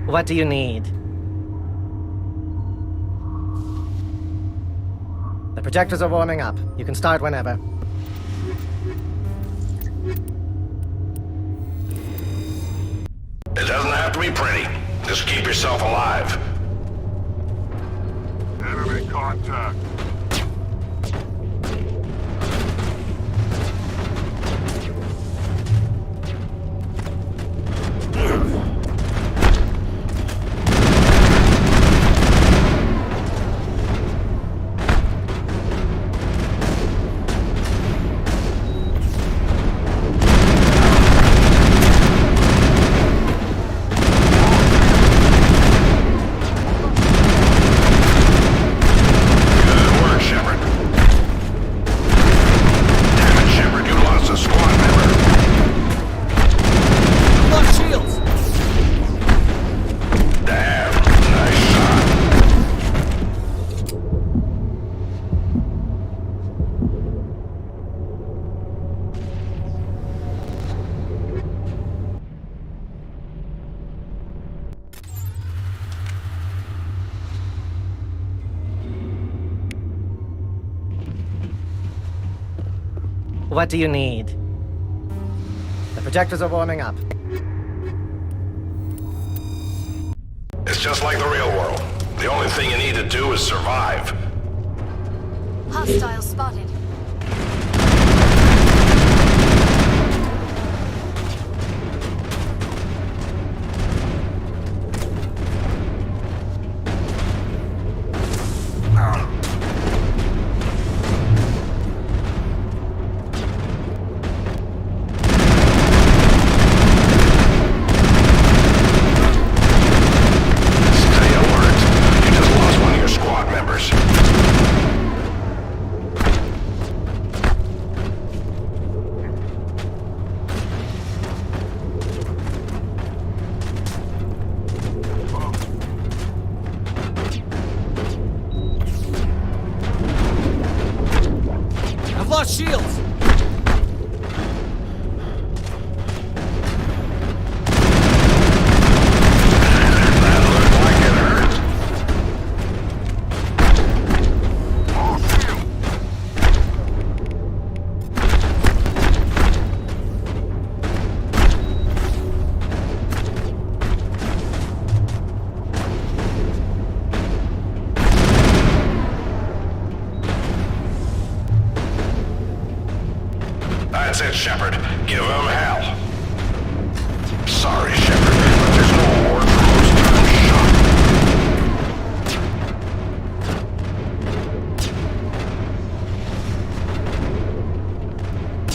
What do you need? The projectors are warming up. You can start whenever. It doesn't have to be pretty. Just keep yourself alive. Enemy contact. What do you need? The projectors are warming up. It's just like the real world. The only thing you need to do is survive. Hostile spotted. Shields! That's it, Shepard. Give him hell. Sorry, Shepard, but there's no award for most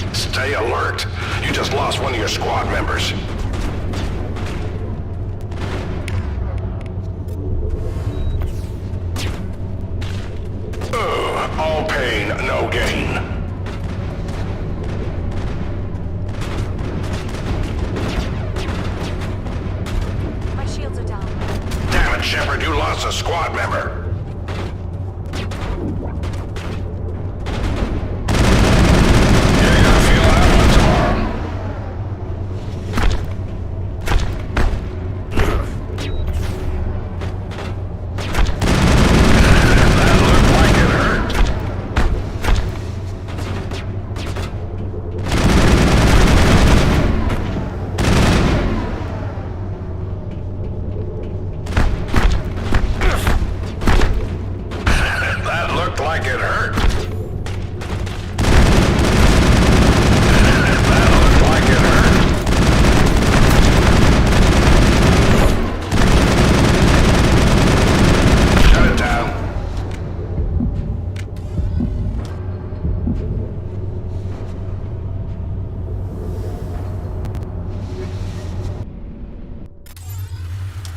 shot. Stay alert. You just lost one of your squad members. All pain, no gain. Shepard, you lost a squad member. You're gonna feel that one tomorrow. That looked like it hurt. Like it hurt. That looked like it hurt. Shut it down.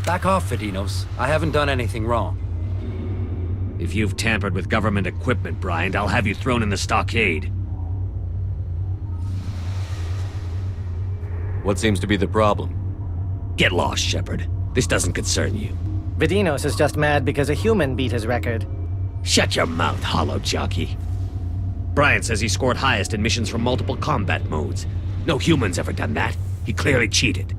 Back off, Vidinos. I haven't done anything wrong. If you've tampered with government equipment, Bryant, I'll have you thrown in the stockade. What seems to be the problem? Get lost, Shepard. This doesn't concern you. Vidinos is just mad because a human beat his record. Shut your mouth, hollow jockey. Bryant says he scored highest in missions from multiple combat modes. No human's ever done that. He clearly cheated.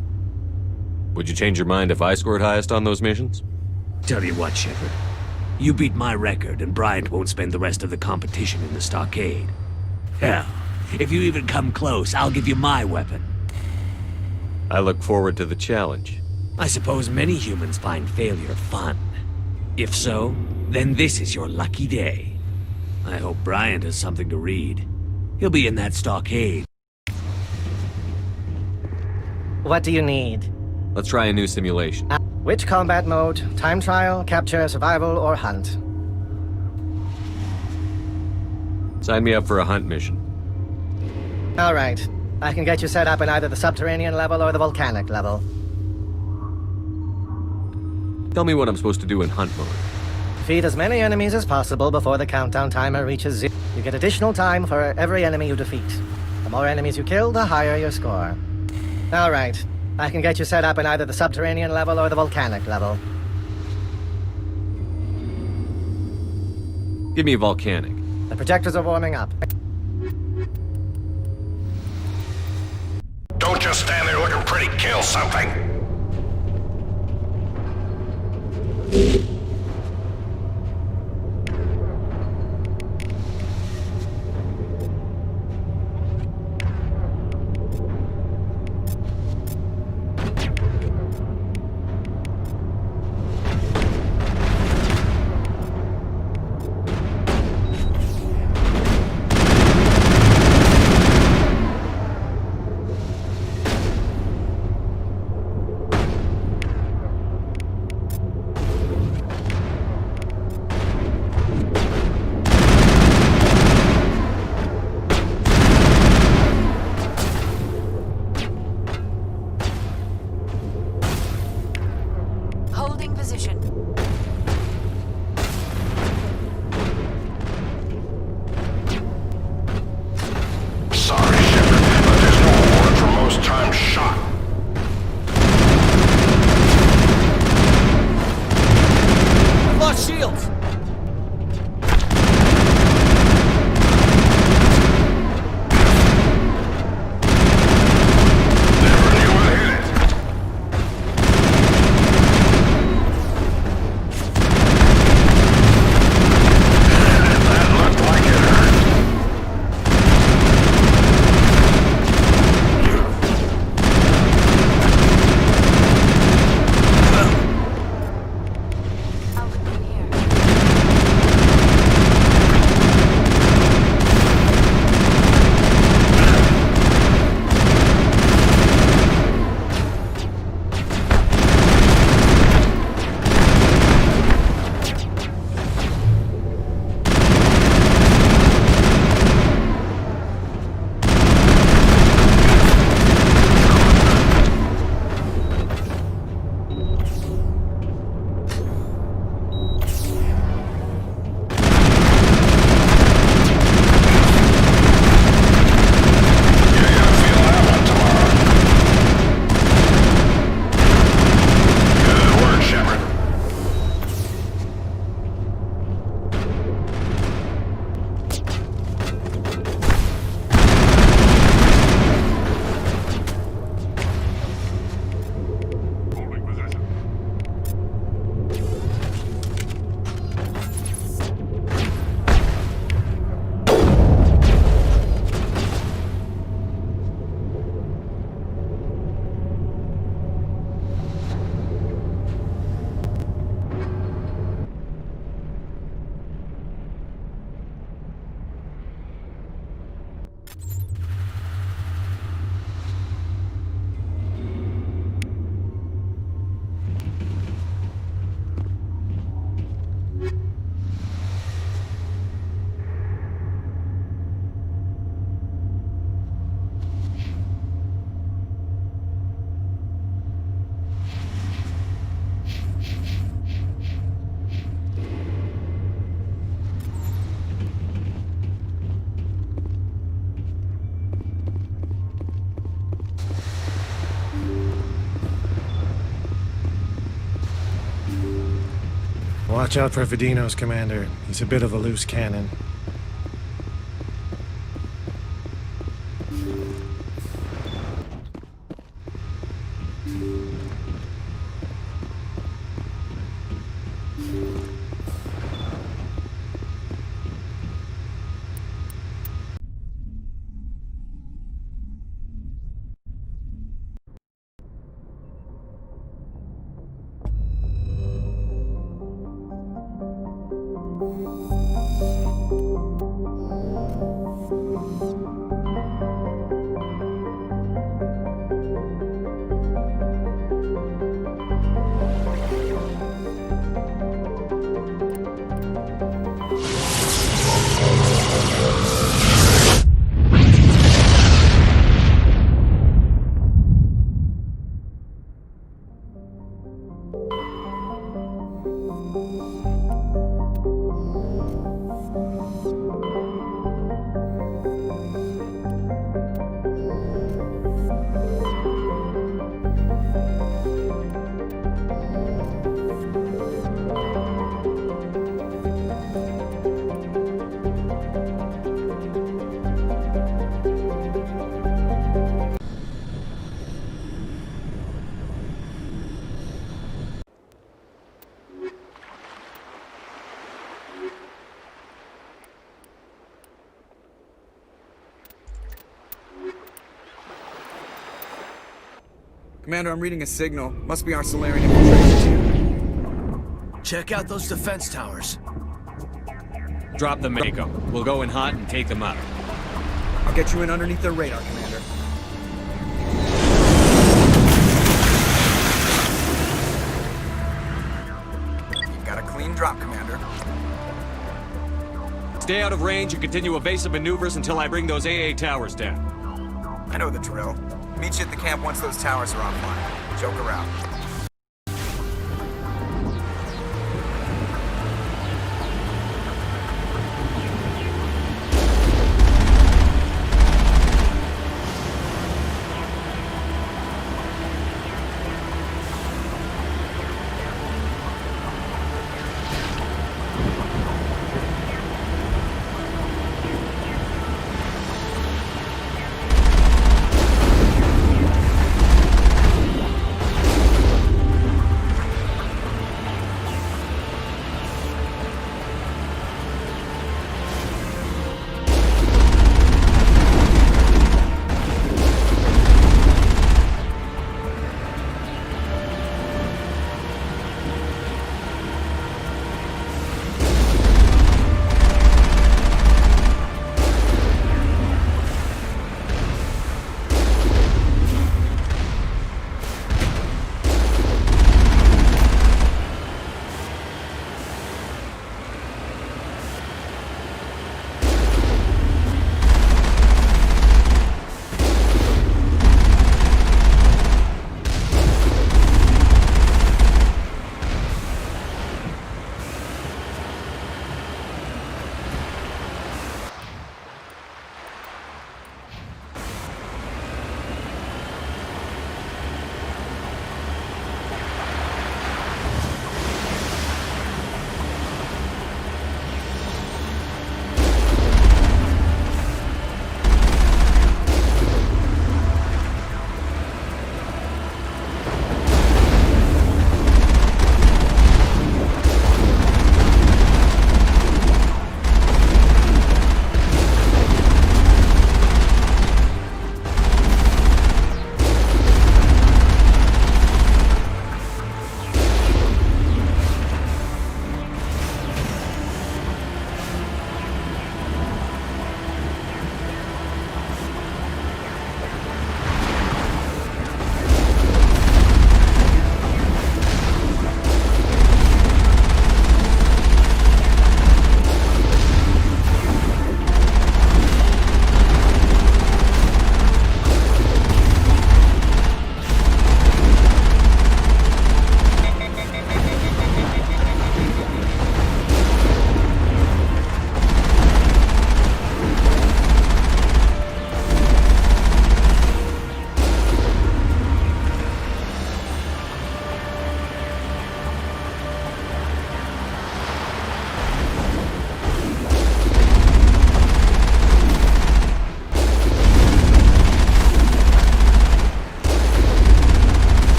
Would you change your mind if I scored highest on those missions? Tell you what, Shepard. You beat my record, and Bryant won't spend the rest of the competition in the stockade. Hell, if you even come close, I'll give you my weapon. I look forward to the challenge. I suppose many humans find failure fun. If so, then this is your lucky day. I hope Bryant has something to read. He'll be in that stockade. What do you need? Let's try a new simulation. Which combat mode? Time trial, capture, survival, or hunt? Sign me up for a hunt mission. All right. I can get you set up in either the subterranean level or the volcanic level. Tell me what I'm supposed to do in hunt mode. Defeat as many enemies as possible before the countdown timer reaches 0. You get additional time for every enemy you defeat. The more enemies you kill, the higher your score. All right. I can get you set up in either the subterranean level or the volcanic level. Give me volcanic. The projectors are warming up. Don't just stand there looking pretty, kill something! Watch out for Vidinos, Commander. He's a bit of a loose cannon. Commander, I'm reading a signal. Must be our Solarian infiltration team. Check out those defense towers. Drop the Mako. We'll go in hot and take them out. I'll get you in underneath their radar, Commander. Got a clean drop, Commander. Stay out of range and continue evasive maneuvers until I bring those AA towers down. I know the drill. Meet you at the camp once those towers are offline. Joke around.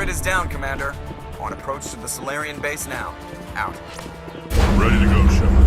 Limit is down, Commander. On approach to the Solarian base now. Out. Ready to go, Shepard.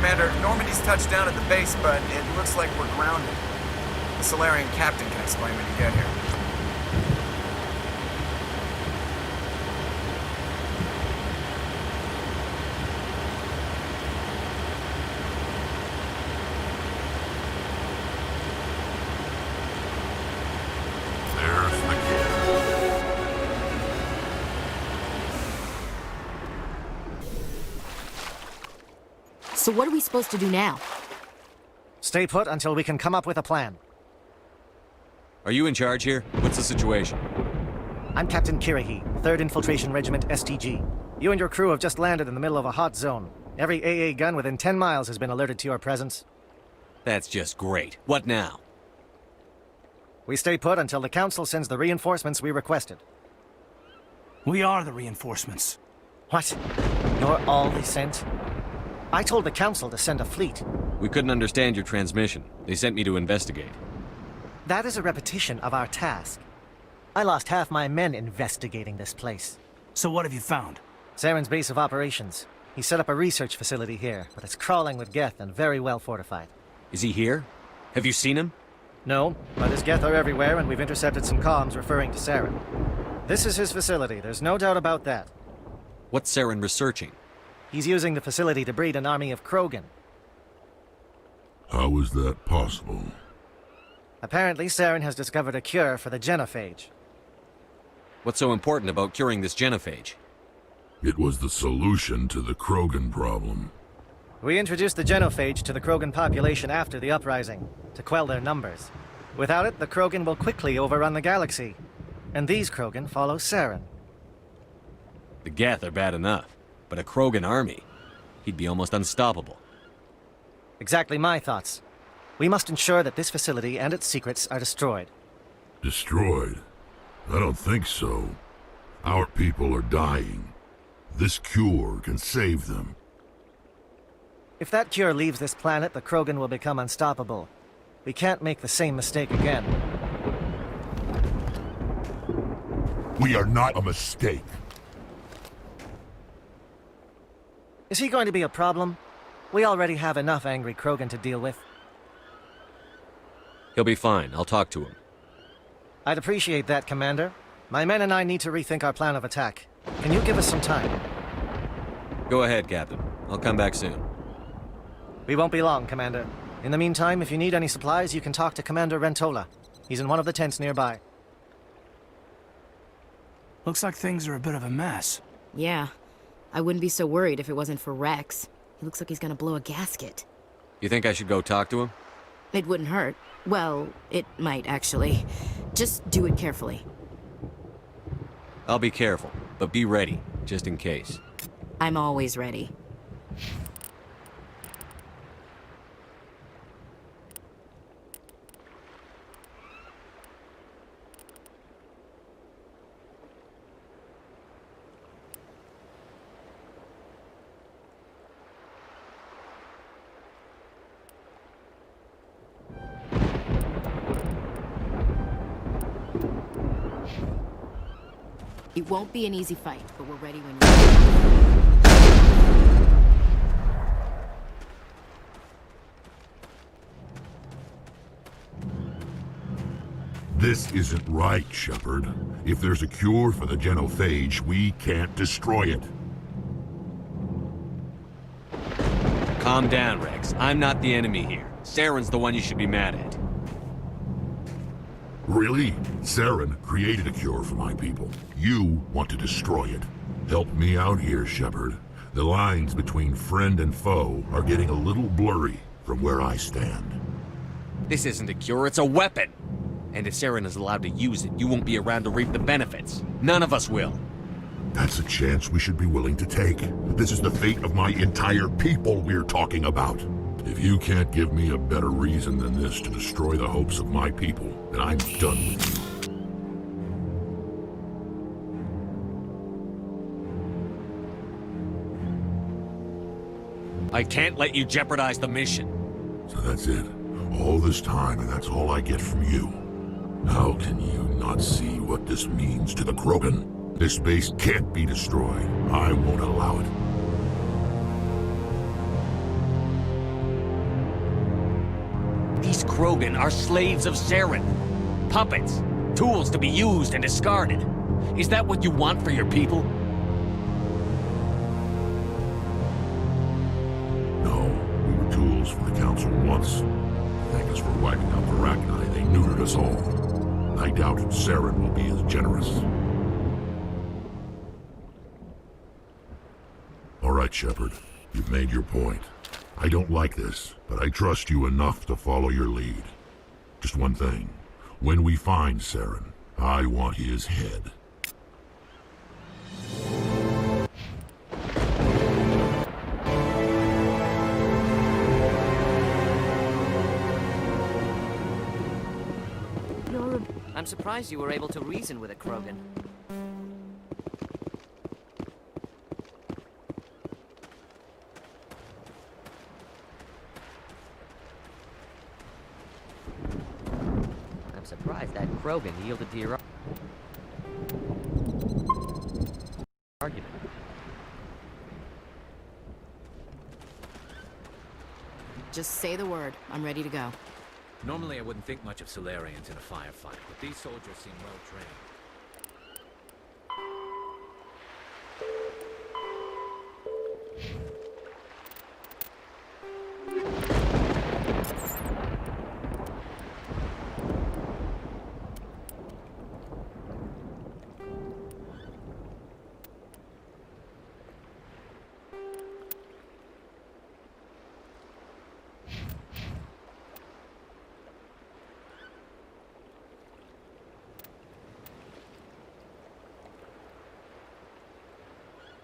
Commander, Normandy's touched down at the base, but it looks like we're grounded. The Solarian captain can explain when you get here. So what are we supposed to do now? Stay put until we can come up with a plan. Are you in charge here? What's the situation? I'm Captain Kirahi, 3rd Infiltration Regiment STG. You and your crew have just landed in the middle of a hot zone. Every AA gun within 10 miles has been alerted to your presence. That's just great. What now? We stay put until the Council sends the reinforcements we requested. We are the reinforcements. What? You're all they sent? I told the Council to send a fleet. We couldn't understand your transmission. They sent me to investigate. That is a repetition of our task. I lost half my men investigating this place. So what have you found? Saren's base of operations. He set up a research facility here, but it's crawling with Geth and very well fortified. Is he here? Have you seen him? No, but his Geth are everywhere, and we've intercepted some comms referring to Saren. This is his facility, there's no doubt about that. What's Saren researching? He's using the facility to breed an army of Krogan. How is that possible? Apparently, Saren has discovered a cure for the genophage. What's so important about curing this genophage? It was the solution to the Krogan problem. We introduced the genophage to the Krogan population after the uprising, to quell their numbers. Without it, the Krogan will quickly overrun the galaxy. And these Krogan follow Saren. The Geth are bad enough, but a Krogan army, he'd be almost unstoppable. Exactly my thoughts. We must ensure that this facility and its secrets are destroyed. Destroyed? I don't think so. Our people are dying. This cure can save them. If that cure leaves this planet, the Krogan will become unstoppable. We can't make the same mistake again. We are not a mistake. Is he going to be a problem? We already have enough angry Krogan to deal with. He'll be fine. I'll talk to him. I'd appreciate that, Commander. My men and I need to rethink our plan of attack. Can you give us some time? Go ahead, Captain. I'll come back soon. We won't be long, Commander. In the meantime, if you need any supplies, you can talk to Commander Rentola. He's in one of the tents nearby. Looks like things are a bit of a mess. Yeah. I wouldn't be so worried if it wasn't for Rex. He looks like he's gonna blow a gasket. You think I should go talk to him? It wouldn't hurt. Well, it might, actually. Just do it carefully. I'll be careful, but be ready, just in case. I'm always ready. It won't be an easy fight, but we're ready when you're... This isn't right, Shepard. If there's a cure for the genophage, we can't destroy it. Calm down, Rex. I'm not the enemy here. Saren's the one you should be mad at. Really? Saren created a cure for my people. You want to destroy it. Help me out here, Shepard. The lines between friend and foe are getting a little blurry from where I stand. This isn't a cure, it's a weapon! And if Saren is allowed to use it, you won't be around to reap the benefits. None of us will. That's a chance we should be willing to take. This is the fate of my entire people we're talking about. If you can't give me a better reason than this to destroy the hopes of my people, then I'm done with you. I can't let you jeopardize the mission. So that's it. All this time, and that's all I get from you. How can you not see what this means to the Krogan? This base can't be destroyed. I won't allow it. These Krogan are slaves of Saren. Puppets. Tools to be used and discarded. Is that what you want for your people? No, we were tools for the Council once. Thank us for wiping out the Rachni. They neutered us all. I doubt Saren will be as generous. All right, Shepard. You've made your point. I don't like this, but I trust you enough to follow your lead. Just one thing. When we find Saren, I want his head. I'm surprised you were able to reason with a Krogan. I'm surprised that Krogan yielded to your argument. Just say the word. I'm ready to go. Normally I wouldn't think much of Solarians in a firefight, but these soldiers seem well trained.